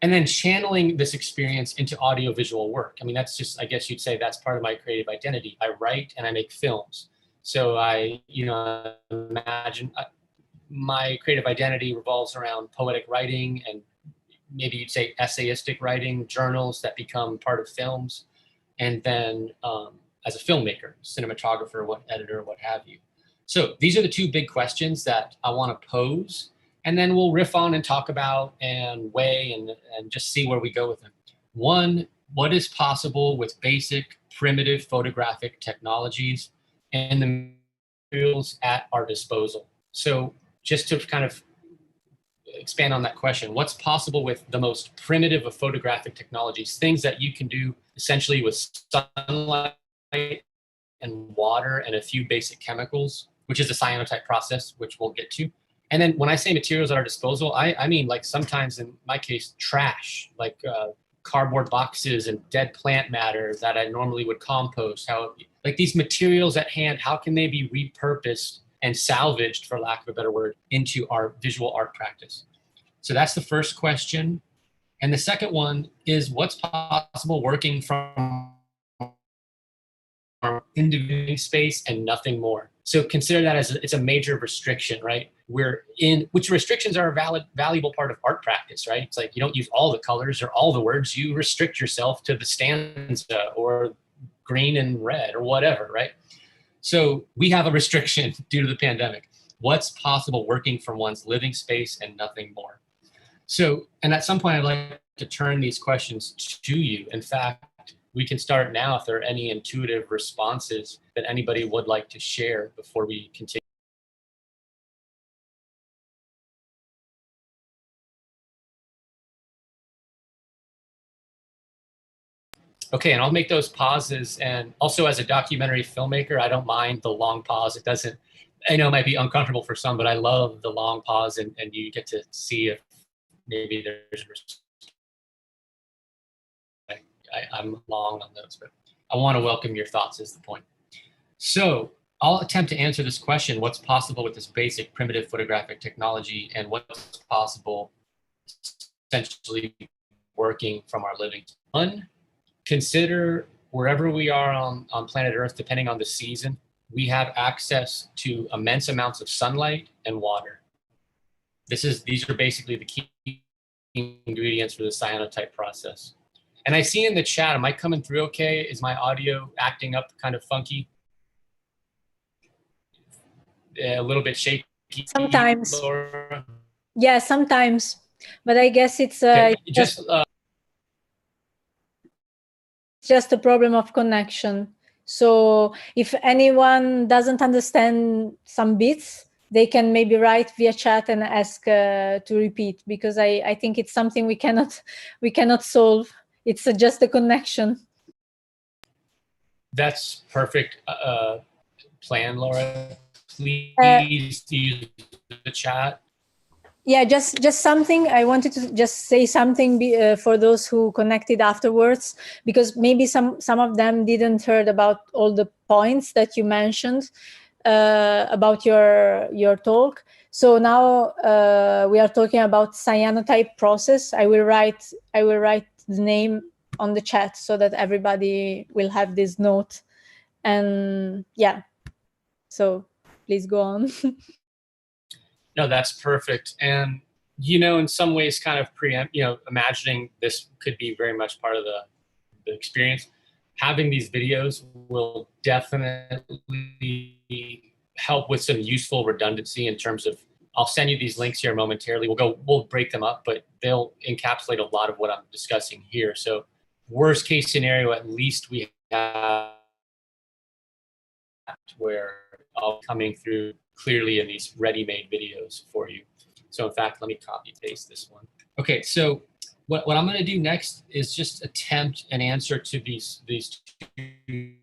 And then channeling this experience into audiovisual work. I mean, that's just, I guess you'd say that's part of my creative identity. I write and I make films. So I, imagine my creative identity revolves around poetic writing, and maybe you'd say essayistic writing, journals that become part of films. And then as a filmmaker, cinematographer, editor, what have you. So these are the two big questions that I want to pose. And then we'll riff on and talk about and weigh and just see where we go with them. One, what is possible with basic, primitive photographic technologies and the materials at our disposal? So just to kind of expand on that question, what's possible with the most primitive of photographic technologies, things that you can do essentially with sunlight and water and a few basic chemicals, which is the cyanotype process, which we'll get to. And then when I say materials at our disposal, I mean, like, sometimes in my case, trash, like cardboard boxes and dead plant matter that I normally would compost. Like these materials at hand, how can they be repurposed and salvaged, for lack of a better word, into our visual art practice? So that's the first question. And the second one is, what's possible working from our individual space and nothing more? So consider that as it's a major restriction, right? Which restrictions are a valuable part of art practice, right? It's like you don't use all the colors or all the words, you restrict yourself to the stanza or green and red or whatever, right? So we have a restriction due to the pandemic. What's possible working from one's living space and nothing more? So, and at some point I'd like to turn these questions to you. In fact, we can start now if there are any intuitive responses that anybody would like to share before we continue. Okay, and I'll make those pauses. And also, as a documentary filmmaker, I don't mind the long pause. I know it might be uncomfortable for some, but I love the long pause, and you get to see if maybe there's, I'm long on those, but I want to welcome your thoughts is the point. So I'll attempt to answer this question: what's possible with this basic primitive photographic technology, and what's possible essentially working from our living. One, consider wherever we are on planet Earth, depending on the season, we have access to immense amounts of sunlight and water. These are basically the key ingredients for the cyanotype process. And I see in the chat, am I coming through okay? Is my audio acting up kind of funky? A little bit shaky. Sometimes. Laura? Yeah, sometimes. But I guess it's just a problem of connection. So if anyone doesn't understand some bits, they can maybe write via chat and ask to repeat, because I think it's something we cannot solve. It's just a connection. That's perfect plan, Laura. Please use the chat. Yeah, just something. I wanted to just say something for those who connected afterwards, because maybe some of them didn't heard about all the points that you mentioned about your talk. So now we are talking about cyanotype process. I will write the name on the chat so that everybody will have this note. And yeah, so please go on. No, that's perfect. And, you know, in some ways kind of imagining this could be very much part of the experience. Having these videos will definitely help with some useful redundancy in terms of, I'll send you these links here momentarily. We'll break them up, but they'll encapsulate a lot of what I'm discussing here. So worst case scenario, at least we have where I'll be coming through clearly in these ready-made videos for you. So in fact, let me copy paste this one. Okay, so what I'm going to do next is just attempt an answer to these two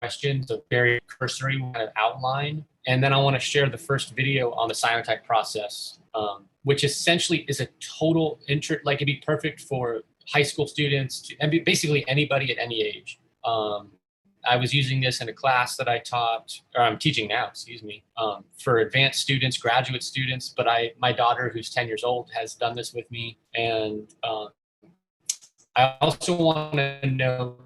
questions, a very cursory kind of outline. And then I want to share the first video on the cyanotype process, which essentially is a total like it'd be perfect for high school students and basically anybody at any age. I was using this in a class that I taught, or I'm teaching now, excuse me, for advanced students, graduate students, but my daughter, who's 10 years old, has done this with me. And I also want to know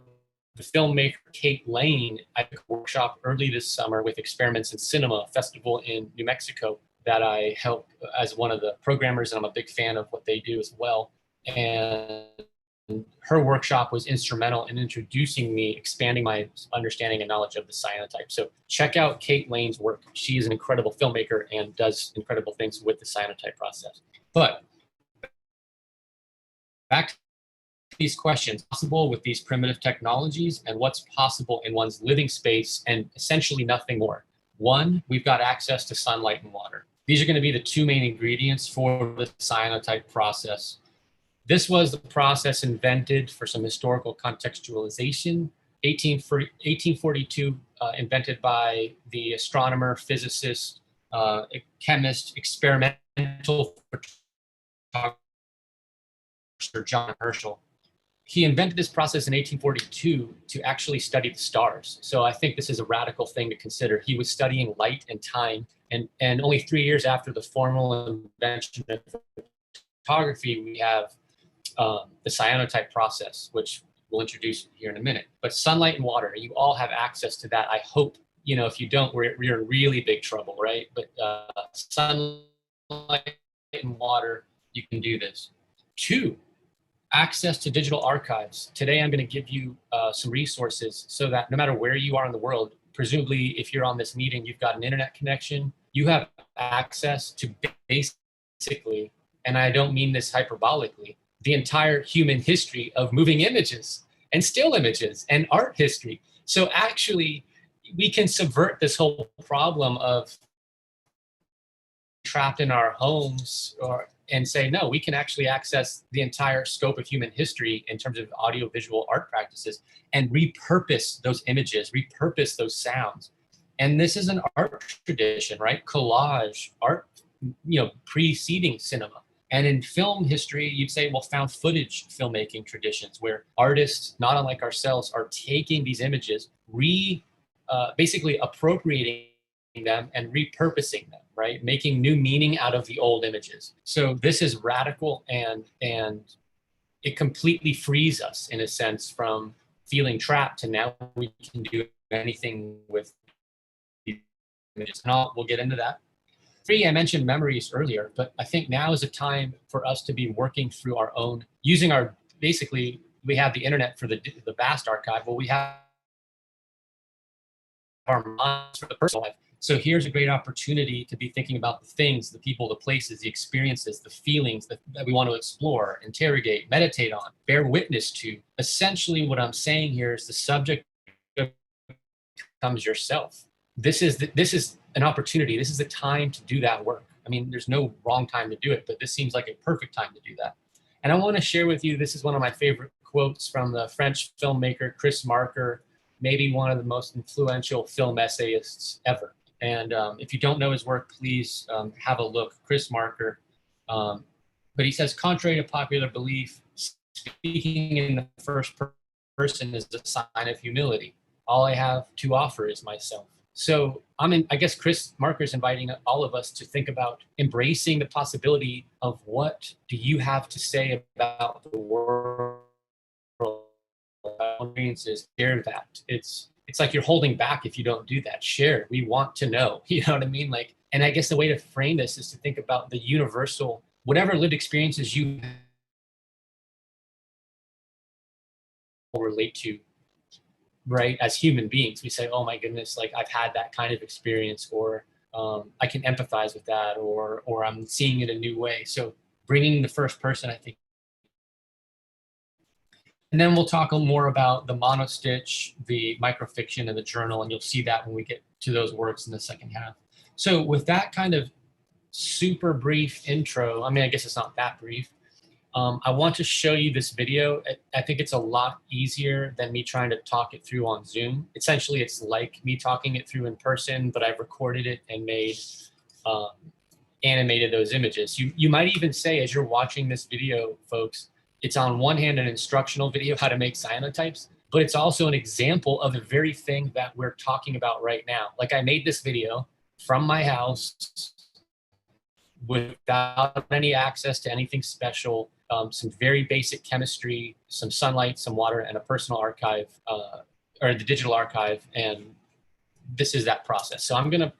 the filmmaker Kate Lane. I took a workshop early this summer with Experiments in Cinema, a festival in New Mexico that I help as one of the programmers, and I'm a big fan of what they do as well. And her workshop was instrumental in introducing me, expanding my understanding and knowledge of the cyanotype. So check out Kate Lane's work. She is an incredible filmmaker and does incredible things with the cyanotype process. But back to these questions, possible with these primitive technologies and what's possible in one's living space and essentially nothing more. One, we've got access to sunlight and water. These are going to be the two main ingredients for the cyanotype process. This was the process invented for some historical contextualization. 1842, invented by the astronomer, physicist, chemist, experimental photographer John Herschel. He invented this process in 1842 to actually study the stars. So I think this is a radical thing to consider. He was studying light and time, and only 3 years after the formal invention of photography, we have the cyanotype process, which we'll introduce here in a minute. But sunlight and water, you all have access to that. I hope, you know, if you don't, we're in really big trouble, right? But sunlight and water, you can do this. Two, access to digital archives. Today, I'm going to give you some resources so that no matter where you are in the world, presumably if you're on this meeting, you've got an internet connection, you have access to basically, and I don't mean this hyperbolically, the entire human history of moving images and still images and art history. So actually, we can subvert this whole problem of trapped in our homes and say, no, we can actually access the entire scope of human history in terms of audiovisual art practices and repurpose those images, repurpose those sounds. And this is an art tradition, right? Collage, art, you know, preceding cinema. And in film history, you'd say, well, found footage filmmaking traditions where artists, not unlike ourselves, are taking these images, basically appropriating them and repurposing them, right? Making new meaning out of the old images. So this is radical, and it completely frees us in a sense from feeling trapped to now we can do anything with these images. And we'll get into that. Three, I mentioned memories earlier, but I think now is a time for us to be working through our own, using our, basically, we have the internet for the vast archive, but we have our minds for the personal life. So here's a great opportunity to be thinking about the things, the people, the places, the experiences, the feelings that we want to explore, interrogate, meditate on, bear witness to. Essentially what I'm saying here is the subject becomes yourself. This is an opportunity. This is a time to do that work. I mean, there's no wrong time to do it, but this seems like a perfect time to do that. And I want to share with you, this is one of my favorite quotes from the French filmmaker, Chris Marker, maybe one of the most influential film essayists ever. And if you don't know his work, please have a look, Chris Marker. But he says, contrary to popular belief, speaking in the first person is a sign of humility. All I have to offer is myself. So I guess Chris Marker is inviting all of us to think about embracing the possibility of what do you have to say about the world, experiences, share that. It's like you're holding back if you don't do that. Share. We want to know. You know what I mean? Like, and I guess the way to frame this is to think about the universal, whatever lived experiences you relate to, right? As human beings, we say, oh my goodness, like I've had that kind of experience, or I can empathize with that, or I'm seeing it a new way. So bringing the first person, I think. And then we'll talk more about the monostitch, the microfiction, and the journal, and you'll see that when we get to those works in the second half. So with that kind of super brief intro, I mean, I guess it's not that brief, I want to show you this video. I think it's a lot easier than me trying to talk it through on Zoom. Essentially, it's like me talking it through in person, but I've recorded it and made animated those images. You might even say, as you're watching this video, folks, it's on one hand an instructional video how to make cyanotypes, but it's also an example of the very thing that we're talking about right now. Like I made this video from my house without any access to anything special, some very basic chemistry, some sunlight, some water, and a personal archive, or the digital archive, and this is that process. So I'm gonna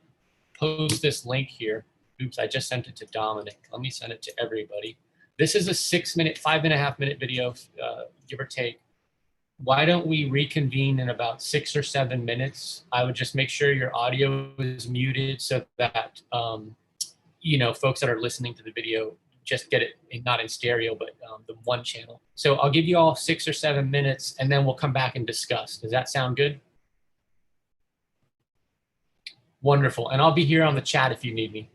post this link here. Oops, I just sent it to Dominic. Let me send it to everybody. This is a 6-minute, 5.5 minute video, give or take. Why don't we reconvene in about 6 or 7 minutes? I would just make sure your audio is muted so that you know, folks that are listening to the video just get it not in stereo, but the one channel. So I'll give you all 6 or 7 minutes, and then we'll come back and discuss. Does that sound good? Wonderful. And I'll be here on the chat if you need me.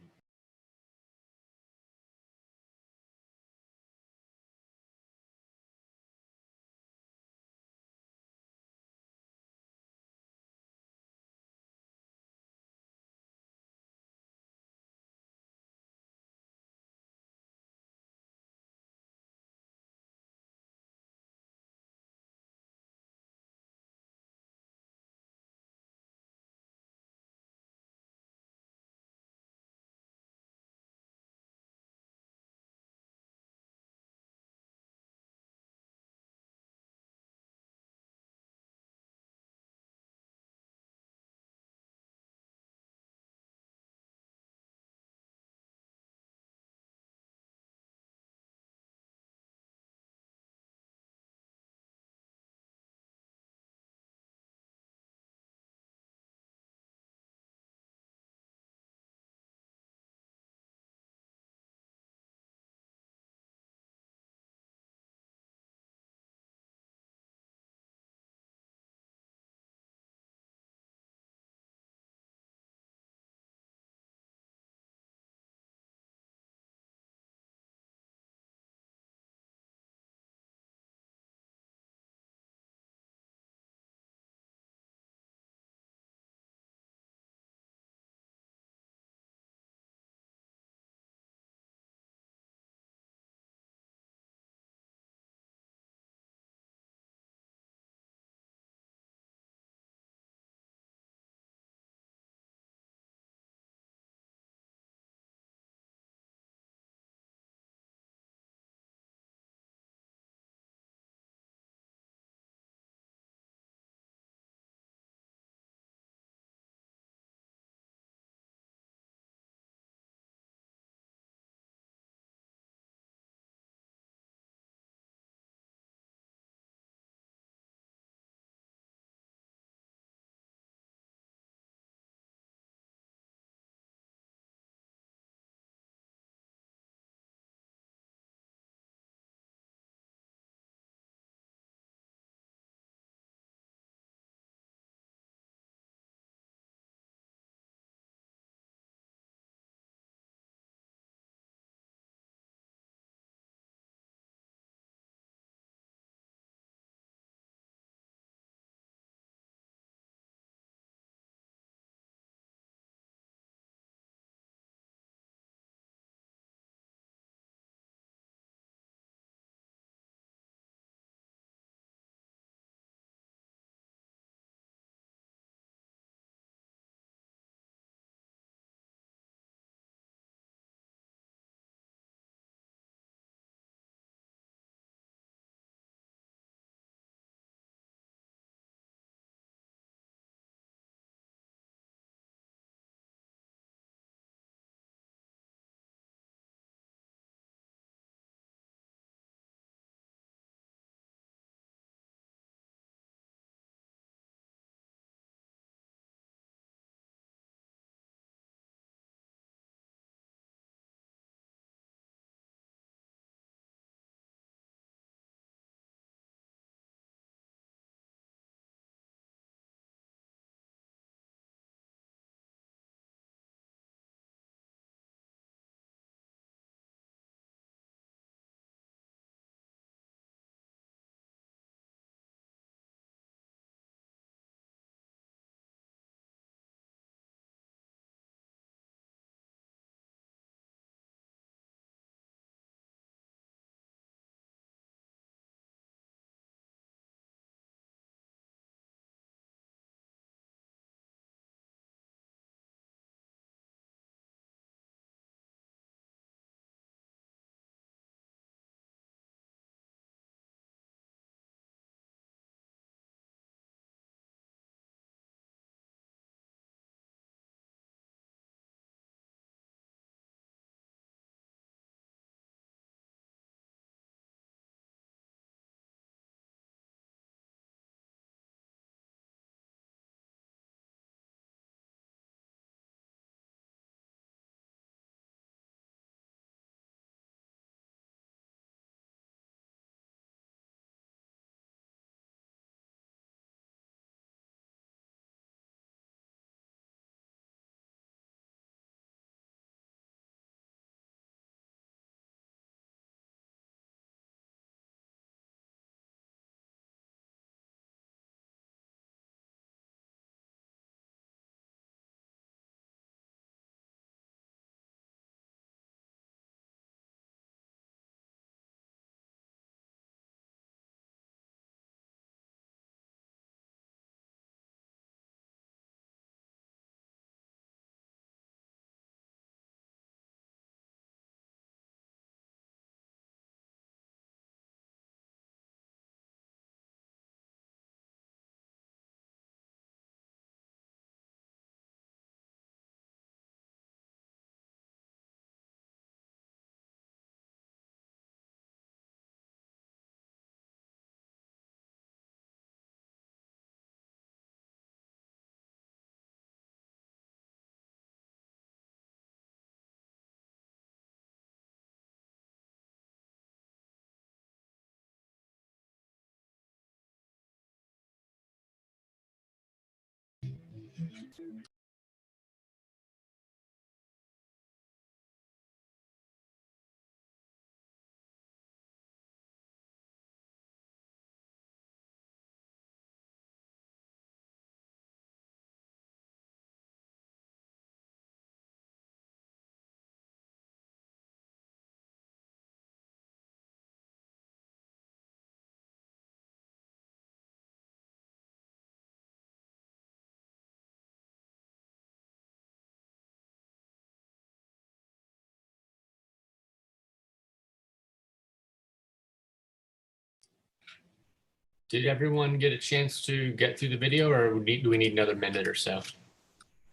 Did everyone get a chance to get through the video, or do we need another minute or so?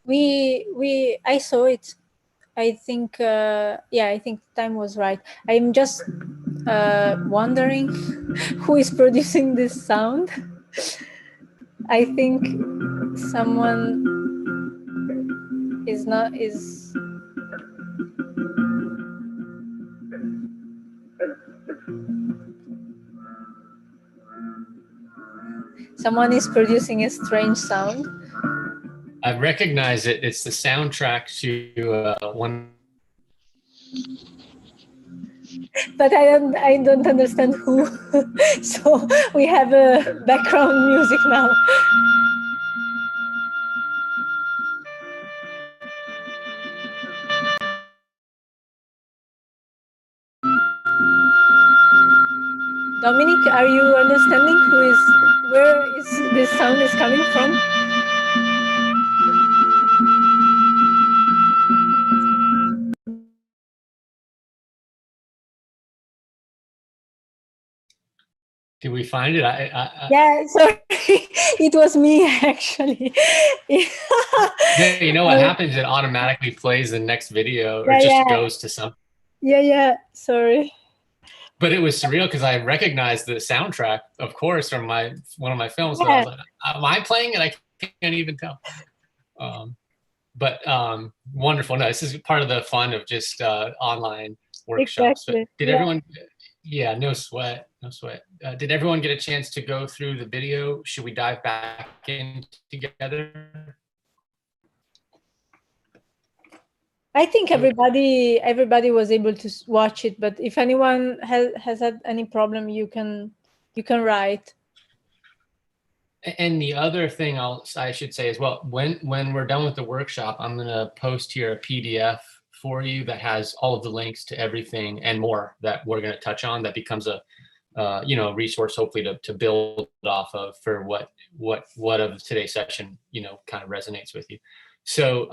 I saw it. I think, yeah, I think time was right. I'm just wondering who is producing this sound. I think someone is someone is producing a strange sound. I recognize it. It's the soundtrack to one. But I don't understand who. So we have a background music now. Dominic, are you understanding where is this sound is coming from? Did we find it? Yeah, sorry, it was me actually. You know what happens? It automatically plays the next video, or just goes to some. Yeah, sorry. But it was surreal because I recognized the soundtrack, of course, from one of my films. Yeah. But I was like, am I playing it? I can't even tell. But wonderful. No, this is part of the fun of just online workshops. Exactly. But did everyone? Yeah, no sweat, no sweat. Did everyone get a chance to go through the video? Should we dive back in together? I think everybody was able to watch it, but if anyone has had any problem, you can write. And the other thing I should say as well, when we're done with the workshop, I'm going to post here a PDF for you that has all of the links to everything and more that we're going to touch on. That becomes a resource, hopefully, to build off of for what of today's session kind of resonates with you. So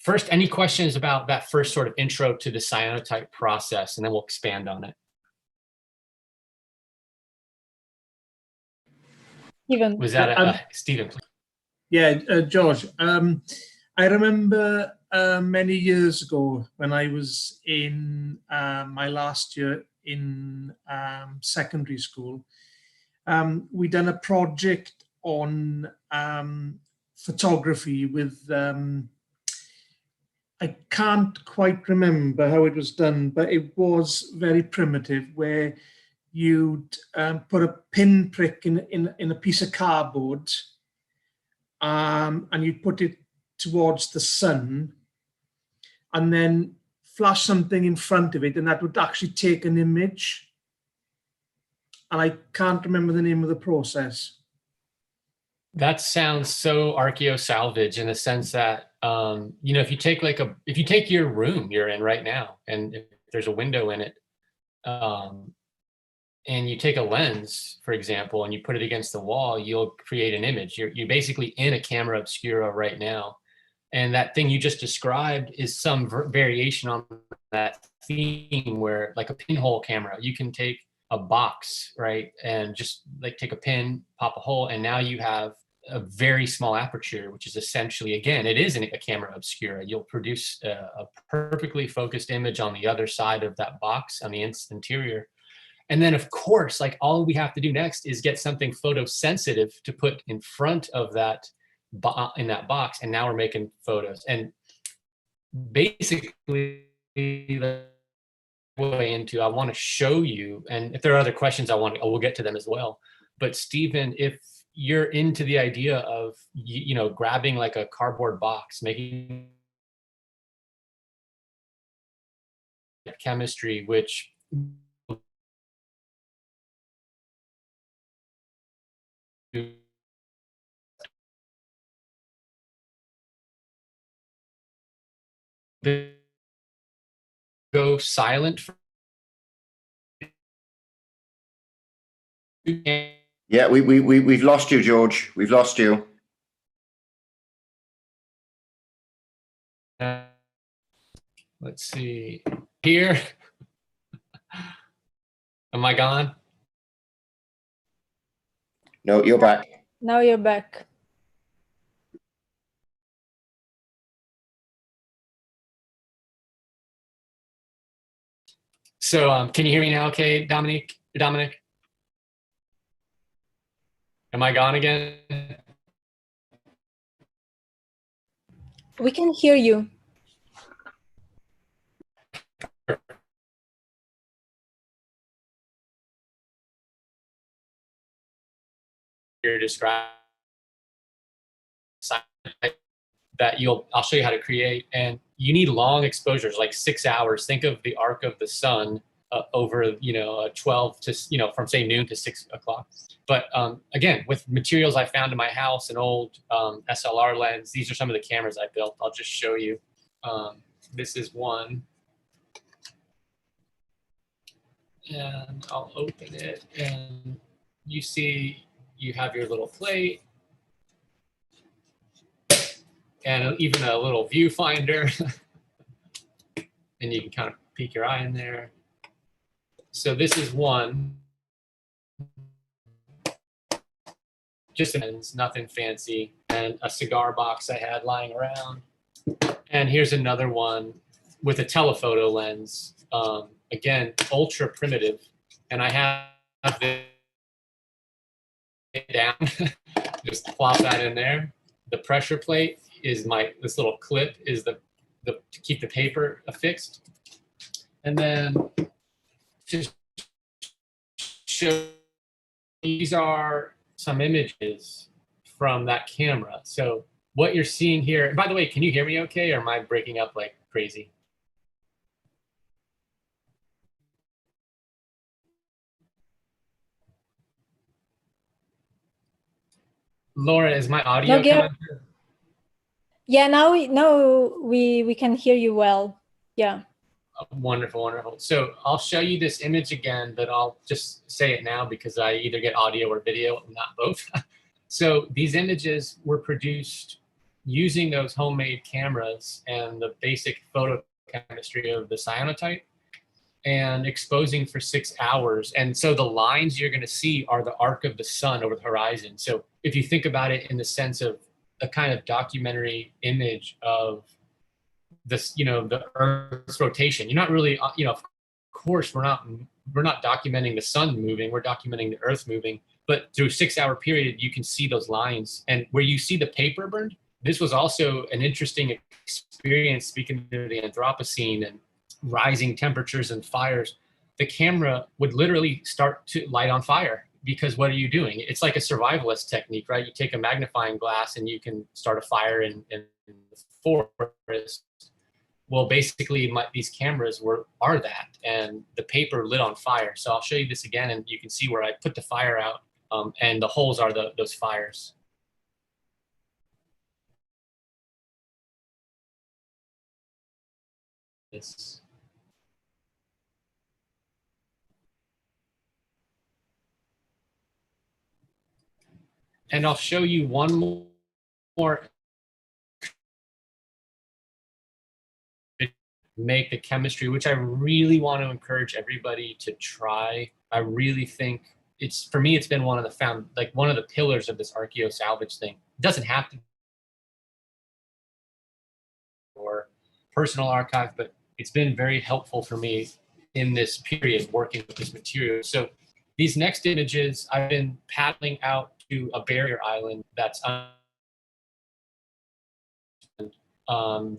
first, any questions about that first sort of intro to the cyanotype process, and then we'll expand on it. Stephen. Was that Stephen? Yeah, George. I remember many years ago when I was in my last year in secondary school, we done a project on photography with, I can't quite remember how it was done, but it was very primitive, where you'd put a pinprick in a piece of cardboard, and you'd put it towards the sun, and then flash something in front of it, and that would actually take an image. And I can't remember the name of the process. That sounds so archeo-salvage in the sense that if you take your room you're in right now, and if there's a window in it, and you take a lens, for example, and you put it against the wall, you'll create an image. You're basically in a camera obscura right now. And that thing you just described is some variation on that theme, where, like a pinhole camera, you can take a box, right? And just like take a pin, pop a hole, and now you have a very small aperture, which is essentially, again, it is a camera obscura. You'll produce a perfectly focused image on the other side of that box, on the interior. And then, of course, like, all we have to do next is get something photosensitive to put in front of that in that box, and now we're making photos. And basically, the way into, I want to show you, and if there are other questions, we'll get to them as well. But Stephen, if you're into the idea of, you know, grabbing like a cardboard box, making chemistry, which go silent for Yeah, we've lost you, George. We've lost you. Let's see here. Am I gone? No, you're back. Now you're back. So can you hear me now? Okay, Dominic. Am I gone again? We can hear you. You're describing that I'll show you how to create, and you need long exposures, like 6 hours. Think of the arc of the sun over, you know, 12 to, you know, from say noon to 6 o'clock. But again, with materials I found in my house, an old SLR lens, these are some of the cameras I built. I'll just show you. This is one. And I'll open it, and you see you have your little plate and even a little viewfinder. And you can kind of peek your eye in there. So this is one. Just nothing fancy, and a cigar box I had lying around. And here's another one with a telephoto lens. Again, ultra primitive. And I have this down, just plop that in there. The pressure plate is this little clip is the to keep the paper affixed. And then just show, these are some images from that camera. So what you're seeing here, and by the way, can you hear me okay, or am I breaking up like crazy? Laura, is my audio coming through? Yeah, now we can hear you well. Yeah. Oh, wonderful, wonderful. So I'll show you this image again, but I'll just say it now because I either get audio or video, not both. So these images were produced using those homemade cameras and the basic photochemistry of the cyanotype, and exposing for 6 hours. And so the lines you're going to see are the arc of the sun over the horizon. So if you think about it in the sense of a kind of documentary image of this, you know, the Earth's rotation, you're not really, you know, of course, we're not documenting the sun moving, we're documenting the Earth moving. But through a 6 hour period, you can see those lines. And where you see the paper burned, this was also an interesting experience, speaking of the Anthropocene and rising temperatures and fires. The camera would literally start to light on fire, because what are you doing? It's like a survivalist technique, right? You take a magnifying glass and you can start a fire in the forest. Well, basically these cameras are that, and the paper lit on fire. So I'll show you this again, and you can see where I put the fire out, and the holes are those fires. This. And I'll show you one more. Make the chemistry, which I really want to encourage everybody to try. I really think for me, it's been one of the pillars of this Archeo-Salvage thing. It doesn't have to be or personal archive, but it's been very helpful for me in this period working with this material. So these next images, I've been paddling out to a barrier island that's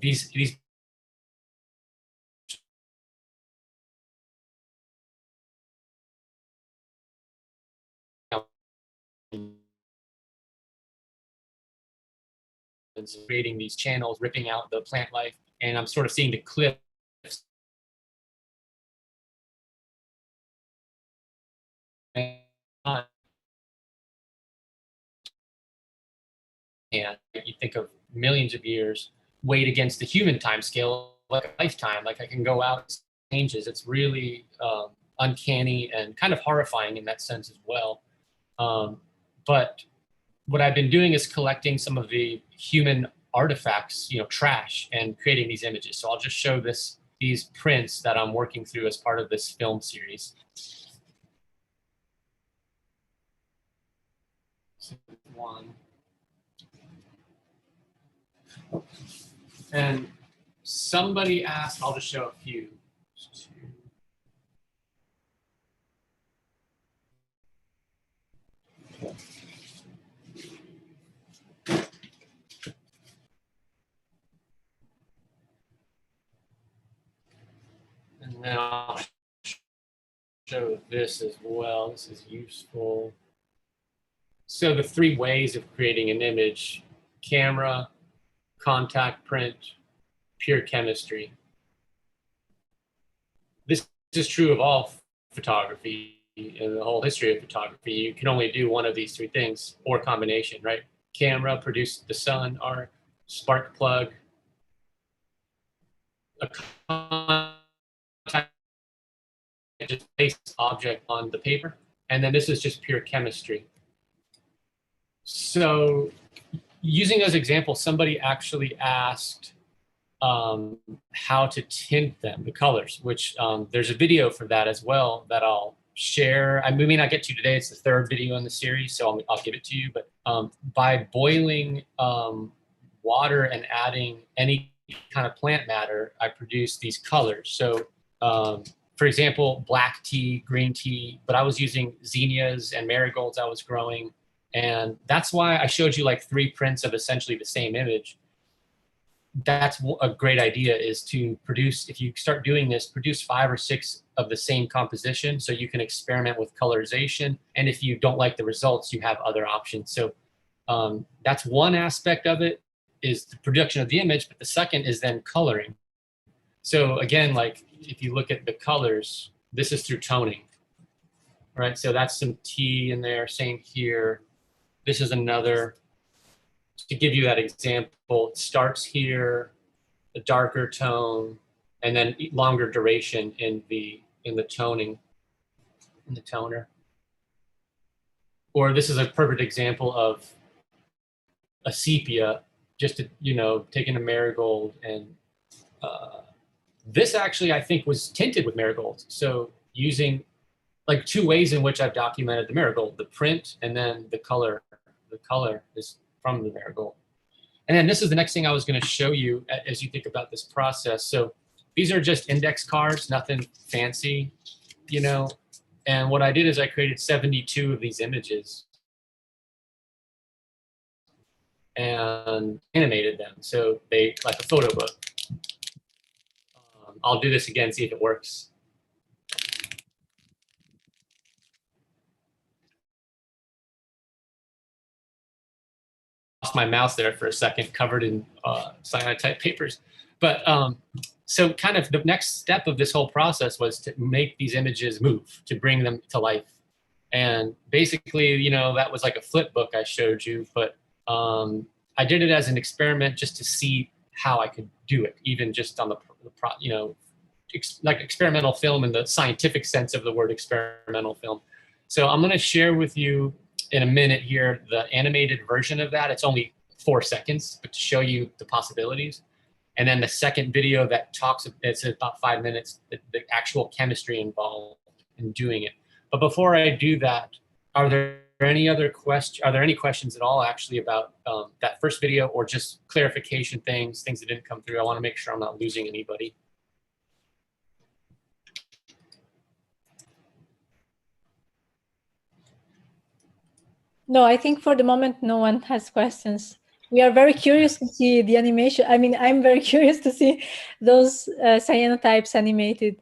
these happens, creating these channels, ripping out the plant life, and I'm sort of seeing the cliffs. And you think of millions of years weighed against the human time scale, like a lifetime. Like I can go out and changes. It's really uncanny and kind of horrifying in that sense as well. But what I've been doing is collecting some of the human artifacts, trash, and creating these images. So I'll just show these prints that I'm working through as part of this film series. One. And somebody asked, I'll just show a few. And then I'll show this as well. This is useful. So the 3 ways of creating an image: camera, contact print, pure chemistry. This is true of all photography in the whole history of photography. You can only do one of these 3 things, or combination, right? Camera, produce the sun, art, spark plug, a contact, just place object on the paper. And then this is just pure chemistry. So using those examples, somebody actually asked how to tint them, the colors, which there's a video for that as well that I'll share. I may not get to today. It's the 3rd video in the series, so I'll give it to you. But by boiling water and adding any kind of plant matter, I produce these colors. So for example, black tea, green tea, but I was using zinnias and marigolds I was growing. And that's why I showed you like 3 prints of essentially the same image. That's a great idea, is to produce, if you start doing this, produce 5 or 6 of the same composition so you can experiment with colorization. And if you don't like the results, you have other options. So that's one aspect of it, is the production of the image, but the second is then coloring. So again, like if you look at the colors, this is through toning, right? So that's some tea in there, same here. This is another, to give you that example, it starts here, a darker tone, and then longer duration in the toning, in the toner. Or this is a perfect example of a sepia, just taking a marigold, and this actually I think was tinted with marigold. So using like 2 ways in which I've documented the marigold: the print and then the color. The color is from the marigold. And then this is the next thing I was going to show you as you think about this process. So these are just index cards, nothing fancy, and what I did is I created 72 of these images and animated them. So they, like a photo book. I'll do this again, see if it works. Lost my mouse there for a second, covered in cyanotype papers. But so kind of the next step of this whole process was to make these images move, to bring them to life. And basically, that was like a flip book I showed you, but I did it as an experiment just to see how I could do it, even just on like experimental film in the scientific sense of the word experimental film. So I'm going to share with you in a minute here the animated version of that. It's only 4 seconds, but to show you the possibilities. And then the second video that talks, it's about 5 minutes, the actual chemistry involved in doing it. But before I do that, are there any questions at all actually about that first video, or just clarification things that didn't come through? I want to make sure I'm not losing anybody. No, I think for the moment, no one has questions. We are very curious to see the animation. I mean, I'm very curious to see those cyanotypes animated.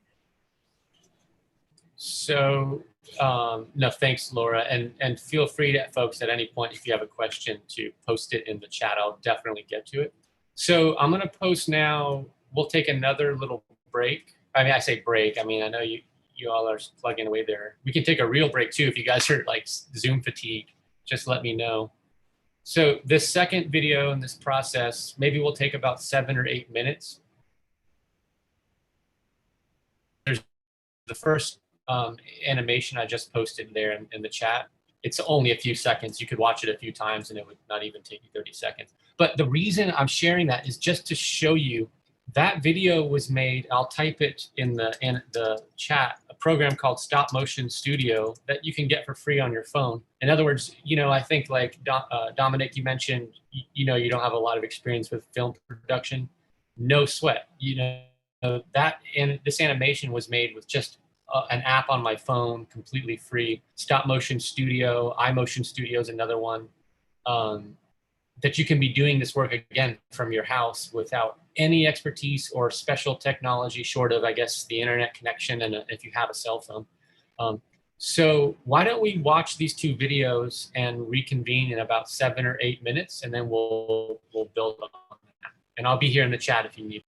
So No, thanks, Laura. And feel free to, folks, at any point, if you have a question, to post it in the chat. I'll definitely get to it. So I'm going to post now. We'll take another little break. I mean, I say break. I mean, I know you all are plugging away there. We can take a real break too. If you guys are like Zoom fatigue, just let me know. So this second video in this process, maybe we'll take about 7 or 8 minutes. There's the first animation I just posted there in the chat. It's only a few seconds. You could watch it a few times and it would not even take you 30 seconds. But the reason I'm sharing that is just to show you that video was made. I'll type it in the chat, a program called Stop Motion Studio that you can get for free on your phone. In other words, you know, I think like Dominic, you mentioned, you know, you don't have a lot of experience with film production. No sweat. You know, this animation was made with just an app on my phone, completely free. Stop Motion Studio, iMotion Studio is another one. That you can be doing this work again from your house without any expertise or special technology, short of, I guess, the internet connection and if you have a cell phone. So why don't we watch these 2 videos and reconvene in about 7 or 8 minutes, and then we'll build on that. And I'll be here in the chat if you need.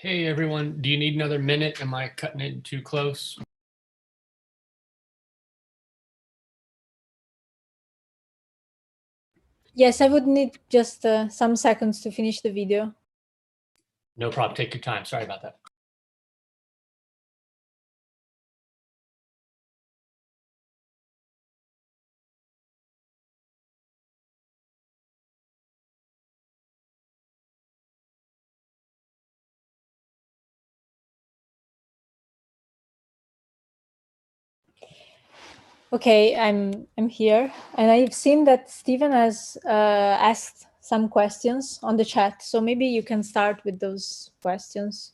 Hey everyone, do you need another minute? Am I cutting it too close? Yes, I would need just some seconds to finish the video. No problem, take your time, sorry about that. Okay, I'm here, and I've seen that Stephen has asked some questions on the chat, so maybe you can start with those questions.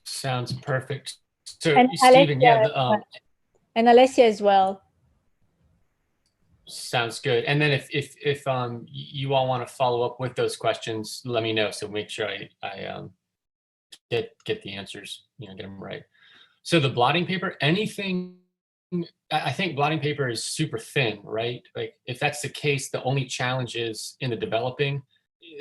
Sounds perfect. So, And Stephen, Alessia, and Alessia as well. Sounds good. And then if you all want to follow up with those questions, let me know. So make sure I get the answers, get them right. So the blotting paper, anything, I think blotting paper is super thin, right? Like if that's the case, the only challenge is in the developing,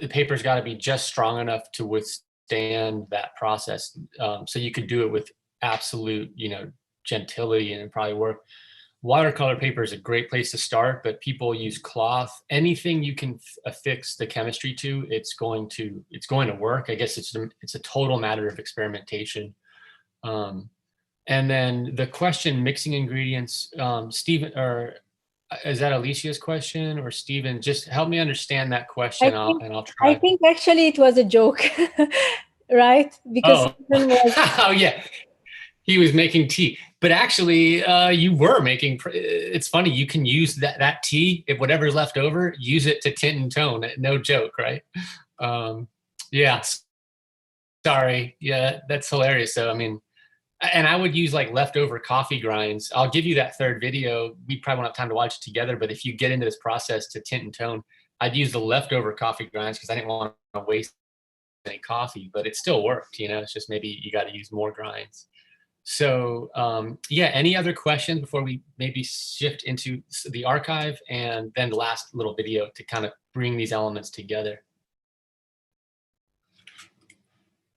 the paper's got to be just strong enough to withstand that process. So you could do it with absolute, gentility and it'd probably work. Watercolor paper is a great place to start, but people use cloth. Anything you can affix the chemistry to, it's going to work. I guess it's a total matter of experimentation. And then the question, mixing ingredients, Stephen, or is that Alicia's question, or Stephen? Just help me understand that question, and I'll try. I think actually it was a joke, right? Because Stephen was... Oh yeah, he was making tea, but actually, you were making. It's funny. You can use that tea, if whatever's left over, use it to tint and tone. No joke, right? Yeah. Sorry. Yeah, that's hilarious. So I mean. And I would use like leftover coffee grinds. I'll give you that third video. We probably won't have time to watch it together, but if you get into this process to tint and tone, I'd use the leftover coffee grinds because I didn't want to waste any coffee, but it still worked. It's just maybe you got to use more grinds. So yeah, any other questions before we maybe shift into the archive and then the last little video to kind of bring these elements together?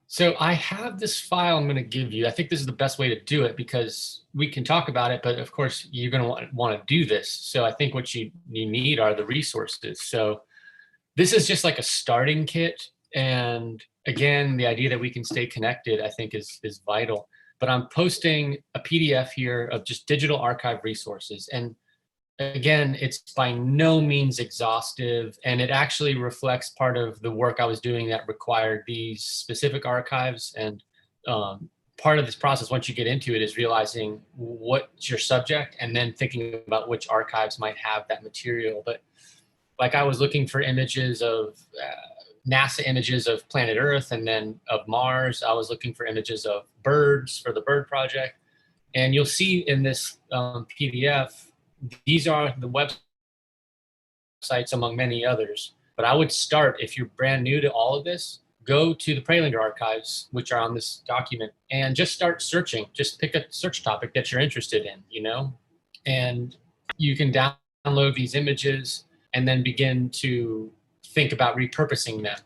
So I have this file I'm going to give you. I think this is the best way to do it because we can talk about it, but of course you're going to want to do this. So I think what you need are the resources. So this is just like a starting kit. And again, the idea that we can stay connected, I think is vital. But I'm posting a PDF here of just digital archive resources. And again, it's by no means exhaustive, and it actually reflects part of the work I was doing that required these specific archives. And part of this process, once you get into it, is realizing what's your subject and then thinking about which archives might have that material. But like I was looking for images of NASA images of planet Earth and then of Mars. I was looking for images of birds for the bird project. And you'll see in this PDF, these are the websites among many others. But I would start, if you're brand new to all of this, go to the Prelinger archives, which are on this document, and just start searching. Just pick a search topic that you're interested in, and you can download these images and then begin to think about repurposing them,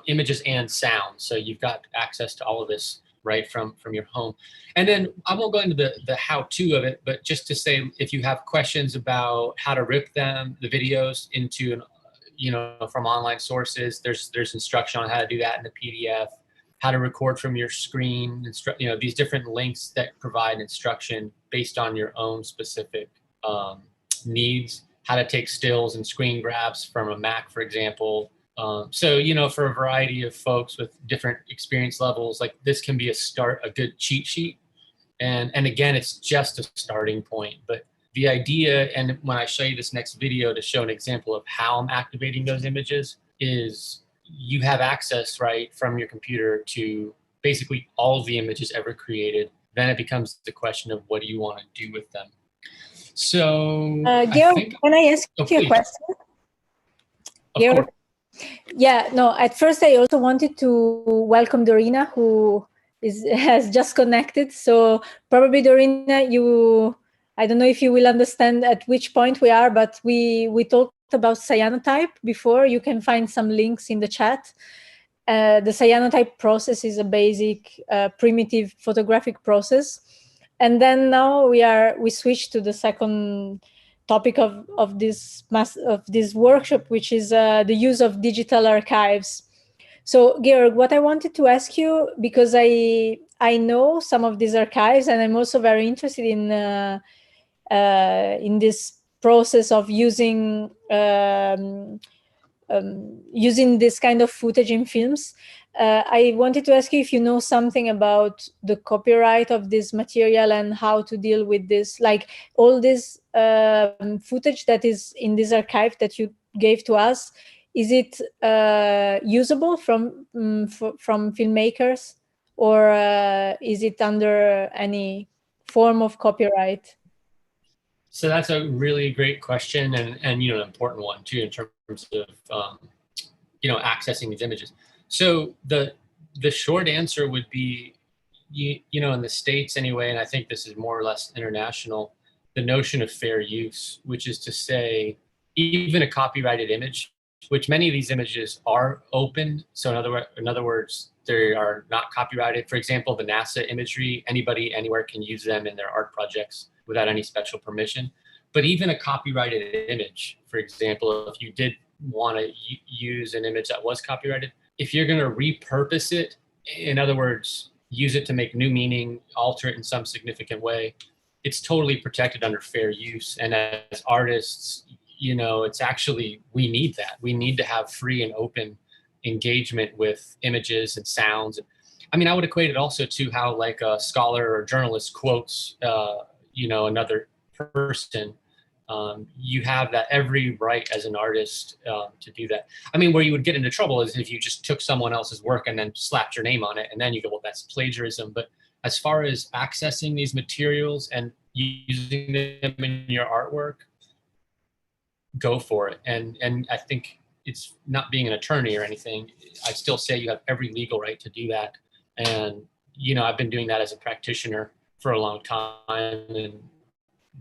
images and sound. So you've got access to all of this right from your home. And then I won't go into the how-to of it, but just to say, if you have questions about how to rip the videos into, from online sources, there's instruction on how to do that in the PDF, how to record from your screen, these different links that provide instruction based on your own specific needs, how to take stills and screen grabs from a Mac, for example. So, for a variety of folks with different experience levels, like this can be a good cheat sheet. And again, it's just a starting point. But the idea, and when I show you this next video to show an example of how I'm activating those images, is you have access, right, from your computer to basically all of the images ever created. Then it becomes the question of what do you want to do with them. So, Georg, can I ask you a question? Georg? Yeah, no, at first I also wanted to welcome Dorina, who has just connected. So probably Dorina, I don't know if you will understand at which point we are, but we talked about cyanotype before. You can find some links in the chat. The cyanotype process is a basic primitive photographic process. And then now we switch to the second topic of this workshop, which is the use of digital archives. So Georg, what I wanted to ask you, because I know some of these archives, and I'm also very interested in this process of using using this kind of footage in films. I wanted to ask you if you know something about the copyright of this material and how to deal with this, like all this footage that is in this archive that you gave to us. Is it usable from filmmakers, or is it under any form of copyright? So that's a really great question, and an important one too, in terms of accessing these images. So the short answer would be, in the States anyway, and I think this is more or less international, the notion of fair use, which is to say, even a copyrighted image, which many of these images are open. So in other words, they are not copyrighted. For example, the NASA imagery, anybody anywhere can use them in their art projects without any special permission. But even a copyrighted image, for example, if you did want to use an image that was copyrighted, if you're going to repurpose it, in other words, use it to make new meaning, alter it in some significant way, it's totally protected under fair use. And as artists, it's actually, we need that. We need to have free and open engagement with images and sounds. I mean, I would equate it also to how like a scholar or journalist quotes, another person. You have that every right as an artist to do that. I mean, where you would get into trouble is if you just took someone else's work and then slapped your name on it, and then you go, well, that's plagiarism. But as far as accessing these materials and using them in your artwork, go for it. And I think it's not being an attorney or anything. I still say you have every legal right to do that. And, I've been doing that as a practitioner for a long time and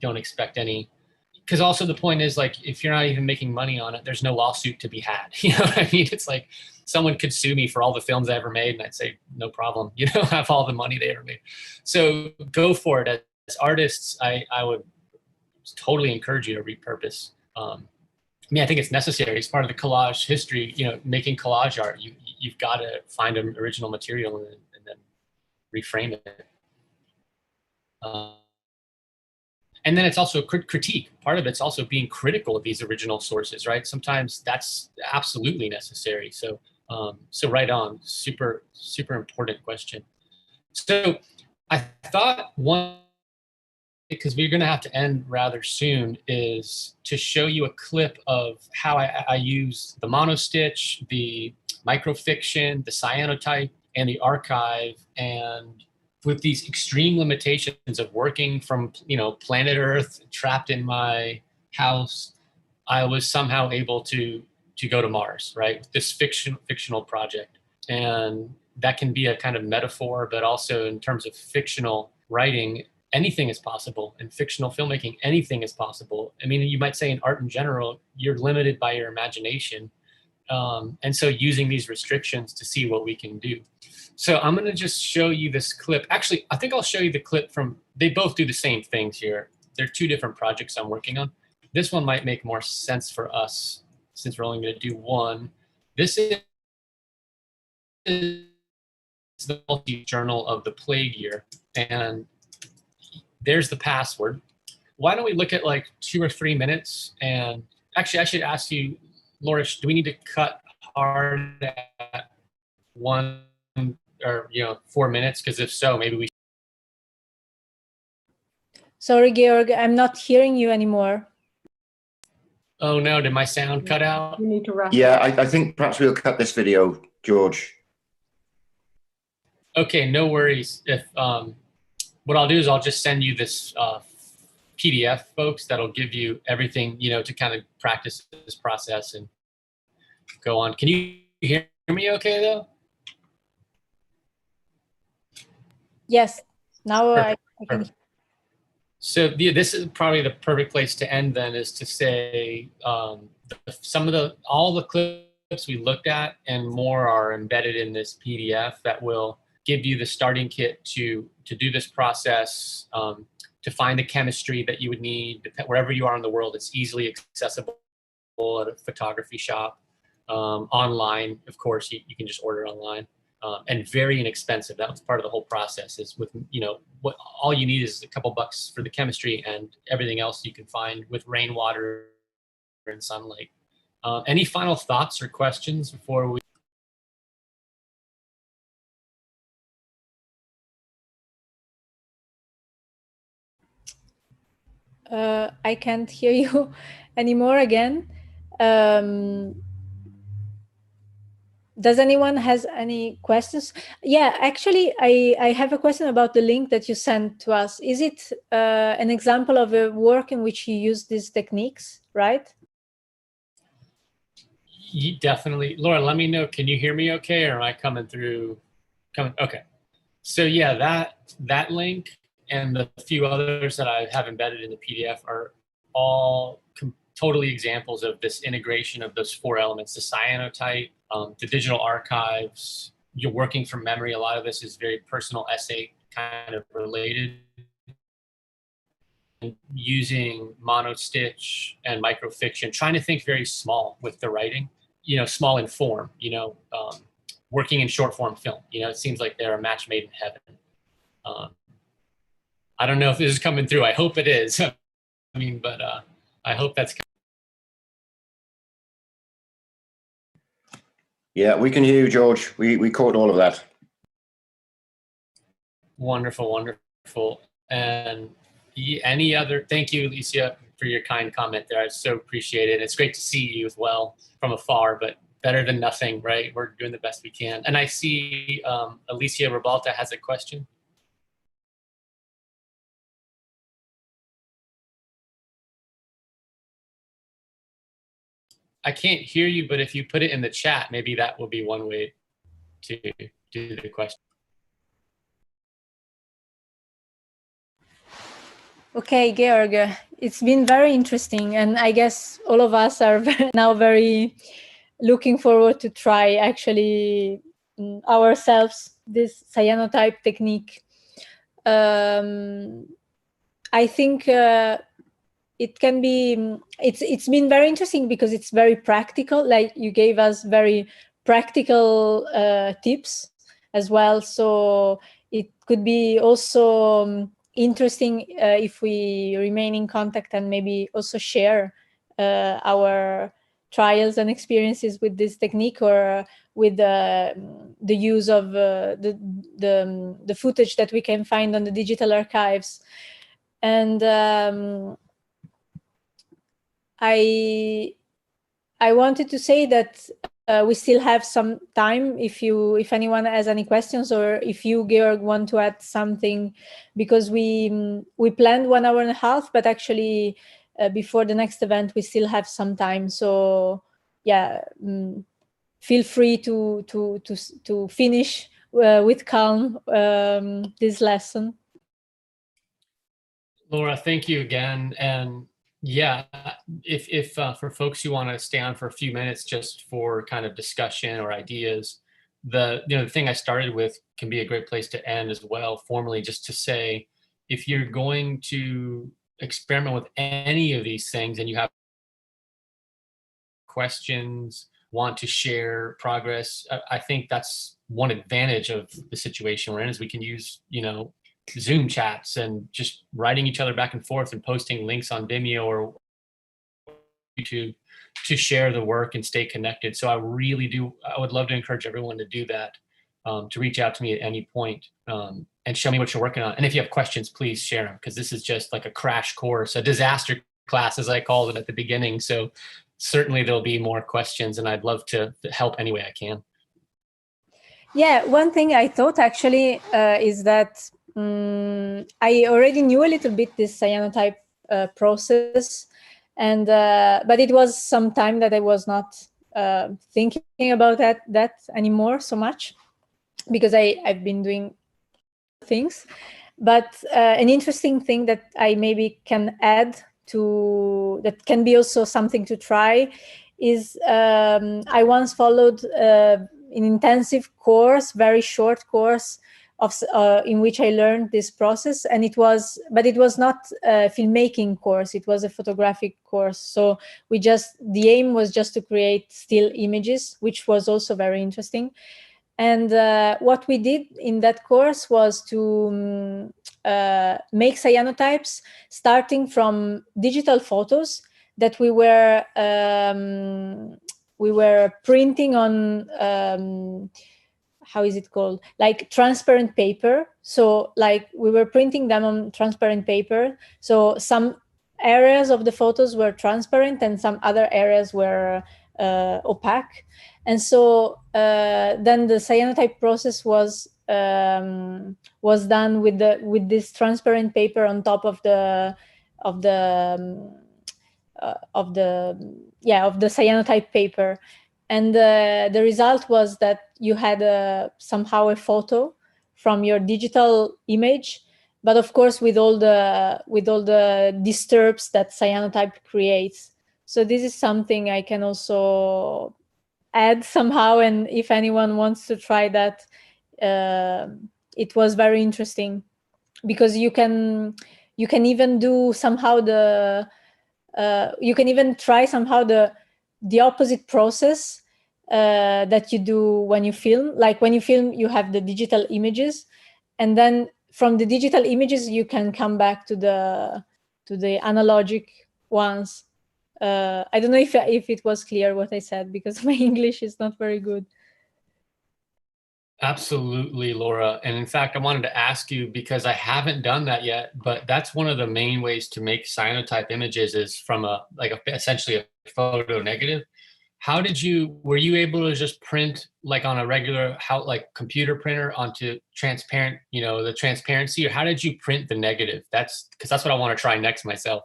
don't expect any, because also the point is, like, if you're not even making money on it, there's no lawsuit to be had. You know what I mean? It's like someone could sue me for all the films I ever made, and I'd say, no problem. Have all the money they ever made. So go for it. As artists, I would totally encourage you to repurpose. I think it's necessary. It's part of the collage history, making collage art. You've got to find an original material and then reframe it. And then it's also a critique. Part of it's also being critical of these original sources, right? Sometimes that's absolutely necessary. So, right on, super, super important question. So I thought one, because we're gonna have to end rather soon, is to show you a clip of how I use the monostitch, the microfiction, the cyanotype, and the archive, and with these extreme limitations of working from, planet Earth, trapped in my house, I was somehow able to go to Mars, right? This fictional project. And that can be a kind of metaphor, but also in terms of fictional writing, anything is possible. In fictional filmmaking, anything is possible. I mean, you might say in art in general, you're limited by your imagination. And so using these restrictions to see what we can do. So I'm going to just show you this clip. Actually, I think I'll show you the clip from, they both do the same things here. They're two different projects I'm working on. This one might make more sense for us since we're only going to do one. This is the multi-journal of the plague year. And there's the password. Why don't we look at like 2 or 3 minutes? And actually, I should ask you, Loris, do we need to cut hard at 1 or 4 minutes? Because if so, maybe we. Sorry, Georg, I'm not hearing you anymore. Oh no, did my sound cut out? You need to wrap. Yeah, I think perhaps we'll cut this video, George. Okay, no worries. If what I'll do is I'll just send you this PDF, folks, that'll give you everything, to kind of practice this process and go on. Can you hear me okay though? Yes, now I can. So this is probably the perfect place to end then, is to say all the clips we looked at and more are embedded in this PDF that will give you the starting kit to do this process, to find the chemistry that you would need wherever you are in the world. It's easily accessible at a photography shop, online. Of course, you can just order online, and very inexpensive. That was part of the whole process. Is with what all you need is a couple bucks for the chemistry, and everything else you can find with rainwater and sunlight. Any final thoughts or questions before we? I can't hear you anymore again. Does anyone has any questions? Yeah, actually, I have a question about the link that you sent to us. Is it an example of a work in which you use these techniques, right? Definitely. Laura, let me know. Can you hear me okay, or am I coming through? Okay. So yeah, that link and the few others that I have embedded in the PDF are all totally examples of this integration of those four elements: the cyanotype, the digital archives. You're working from memory. A lot of this is very personal essay kind of related. Using monostitch and microfiction, trying to think very small with the writing, small in form, working in short form film. It seems like they're a match made in heaven. I don't know if this is coming through. I hope it is. But I hope that's. Yeah, we can hear you, George. We caught all of that. Wonderful, wonderful. And any other, thank you, Alicia, for your kind comment there. I so appreciate it. It's great to see you as well from afar, but better than nothing, right? We're doing the best we can. And I see Alicia Ribalta has a question. I can't hear you, but if you put it in the chat, maybe that will be one way to do the question. Okay, Georg, it's been very interesting, and I guess all of us are now very looking forward to try actually ourselves this cyanotype technique. I think it can be, it's been very interesting because it's very practical. Like, you gave us very practical tips as well. So it could be also interesting if we remain in contact and maybe also share our trials and experiences with this technique, or with the use of the footage that we can find on the digital archives. And I wanted to say that we still have some time if anyone has any questions, or if you, Georg, want to add something, because we planned 1 hour and a half, but actually before the next event we still have some time. So yeah, feel free to finish with calm this lesson. Laura, thank you again. And yeah, if for folks who want to stay on for a few minutes just for kind of discussion or ideas, the thing I started with can be a great place to end as well, formally, just to say, if you're going to experiment with any of these things and you have questions, want to share progress, I think that's one advantage of the situation we're in, is we can use, Zoom chats and just writing each other back and forth and posting links on Vimeo or YouTube to share the work and stay connected. So I would love to encourage everyone to do that, to reach out to me at any point, and show me what you're working on. And if you have questions, please share them, because this is just like a crash course, a disaster class, as I called it at the beginning. So certainly there'll be more questions, and I'd love to help any way I can. Yeah, one thing I thought actually is that I already knew a little bit this cyanotype process, and but it was some time that I was not thinking about that anymore so much, because I've been doing things. But an interesting thing that I maybe can add to that can be also something to try is I once followed an intensive course, very short course in which I learned this process, and it was not a filmmaking course, it was a photographic course. So the aim was just to create still images, which was also very interesting. And what we did in that course was to make cyanotypes starting from digital photos that we were printing on how is it called? Like transparent paper. So like we were printing them on transparent paper. So some areas of the photos were transparent and some other areas were opaque. And so then the cyanotype process was done with this transparent paper on top of the cyanotype paper. And the result was that you had somehow a photo from your digital image, but of course with all the disturbs that cyanotype creates. So this is something I can also add somehow, and if anyone wants to try that, it was very interesting because you can even do somehow you can even try somehow the opposite process that you do when you film. Like when you film, you have the digital images, and then from the digital images you can come back to the analogic ones. I don't know if it was clear what I said, because my English is not very good. Absolutely, Laura. And in fact, I wanted to ask you, because I haven't done that yet, but that's one of the main ways to make cyanotype images is from essentially a photo negative. Were you able to just print like on a regular, computer printer onto transparent, the transparency, or how did you print the negative? Because that's what I want to try next myself.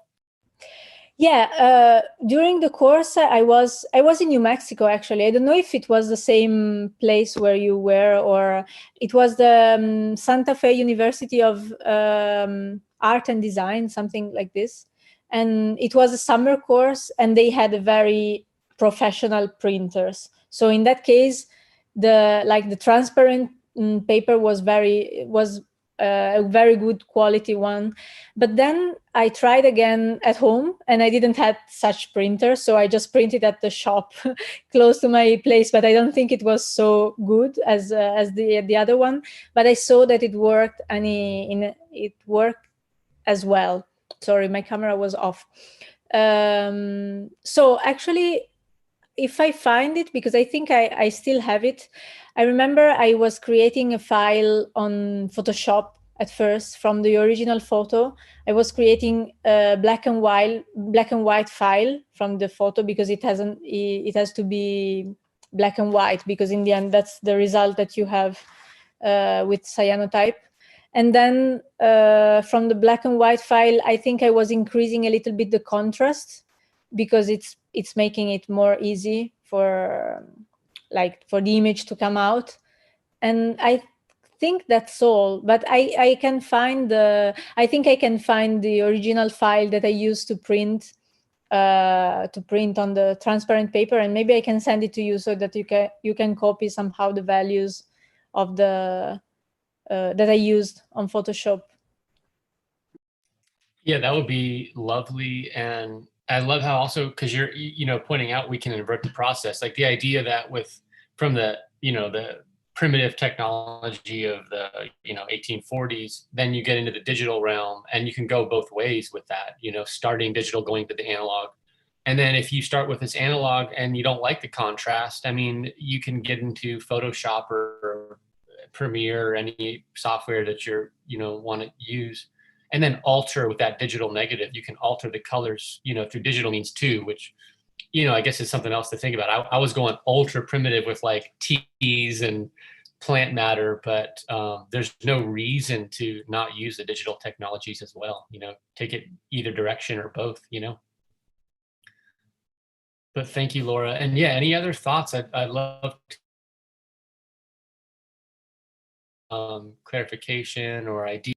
Yeah, during the course, I was in New Mexico, actually. I don't know if it was the same place where you were, or it was the Santa Fe University of Art and Design, something like this. And it was a summer course, and they had a very professional printers. So in that case, the transparent paper was a very good quality one. But then I tried again at home, and I didn't have such printer, so I just printed at the shop close to my place. But I don't think it was so good as the other one. But I saw that it worked, and it worked as well. Sorry, my camera was off. So actually, if I find it, because I think I still have it. I remember I was creating a file on Photoshop at first from the original photo. I was creating a black and white file from the photo, because it has to be black and white, because in the end that's the result that you have with cyanotype. And then from the black and white file, I think I was increasing a little bit the contrast, because it's making it more easy for the image to come out. And I think that's all, but I can find I think I can find the original file that I used to print on the transparent paper, and maybe I can send it to you so that you can copy somehow the values of the that I used on Photoshop. Yeah, that would be lovely. And I love how also, because you're, pointing out we can invert the process, like the idea that from the primitive technology of the 1840s, then you get into the digital realm, and you can go both ways with that, starting digital, going to the analog. And then if you start with this analog and you don't like the contrast, I mean, you can get into Photoshop or Premiere or any software that want to use, and then alter with that digital negative. You can alter the colors, through digital means too, which, I guess is something else to think about. I was going ultra primitive with like teas and plant matter, but there's no reason to not use the digital technologies as well. Take it either direction or both. But thank you, Laura. And yeah, any other thoughts? I'd love clarification or idea.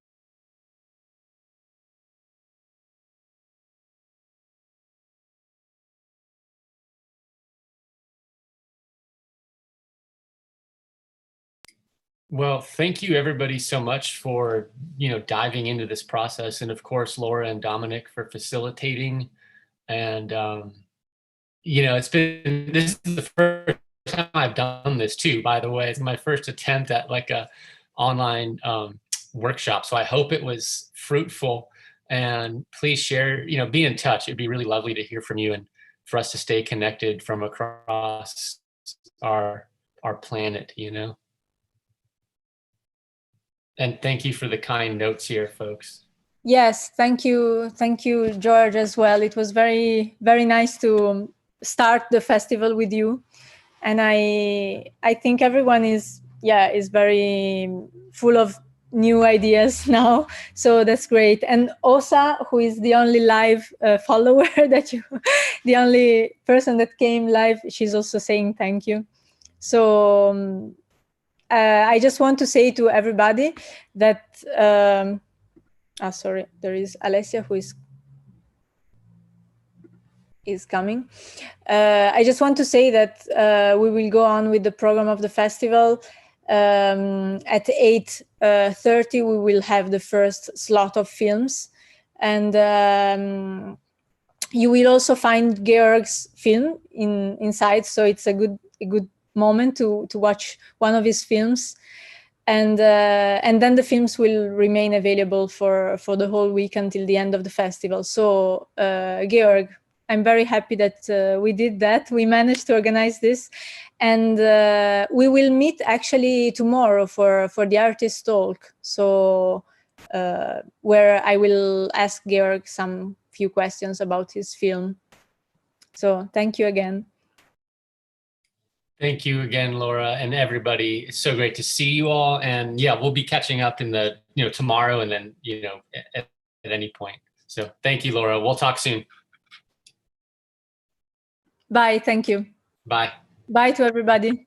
Well, thank you everybody so much for, diving into this process. And of course, Laura and Dominic for facilitating. And, this is the first time I've done this too, by the way. It's my first attempt at like a online workshop. So I hope it was fruitful, and please share, be in touch. It'd be really lovely to hear from you and for us to stay connected from across our planet, And thank you for the kind notes here, folks. Yes, thank you, George, as well. It was very, very nice to start the festival with you, and I think everyone is very full of new ideas now, so that's great. And Osa, who is the only live follower the only person that came live, she's also saying thank you. So I just want to say to everybody that sorry, there is Alessia who is coming. I just want to say that we will go on with the program of the festival. At 8:30 we will have the first slot of films, and you will also find Georg's film inside, so it's a good moment to watch one of his films. And then the films will remain available for the whole week until the end of the festival. So Georg, I'm very happy that we did that. We managed to organize this, and we will meet actually tomorrow for the artist talk. So where I will ask Georg some few questions about his film. So thank you again. Thank you again, Laura, and everybody. It's so great to see you all. And yeah, we'll be catching up in the, tomorrow, and then, at any point. So thank you, Laura. We'll talk soon. Bye. Thank you. Bye. Bye to everybody.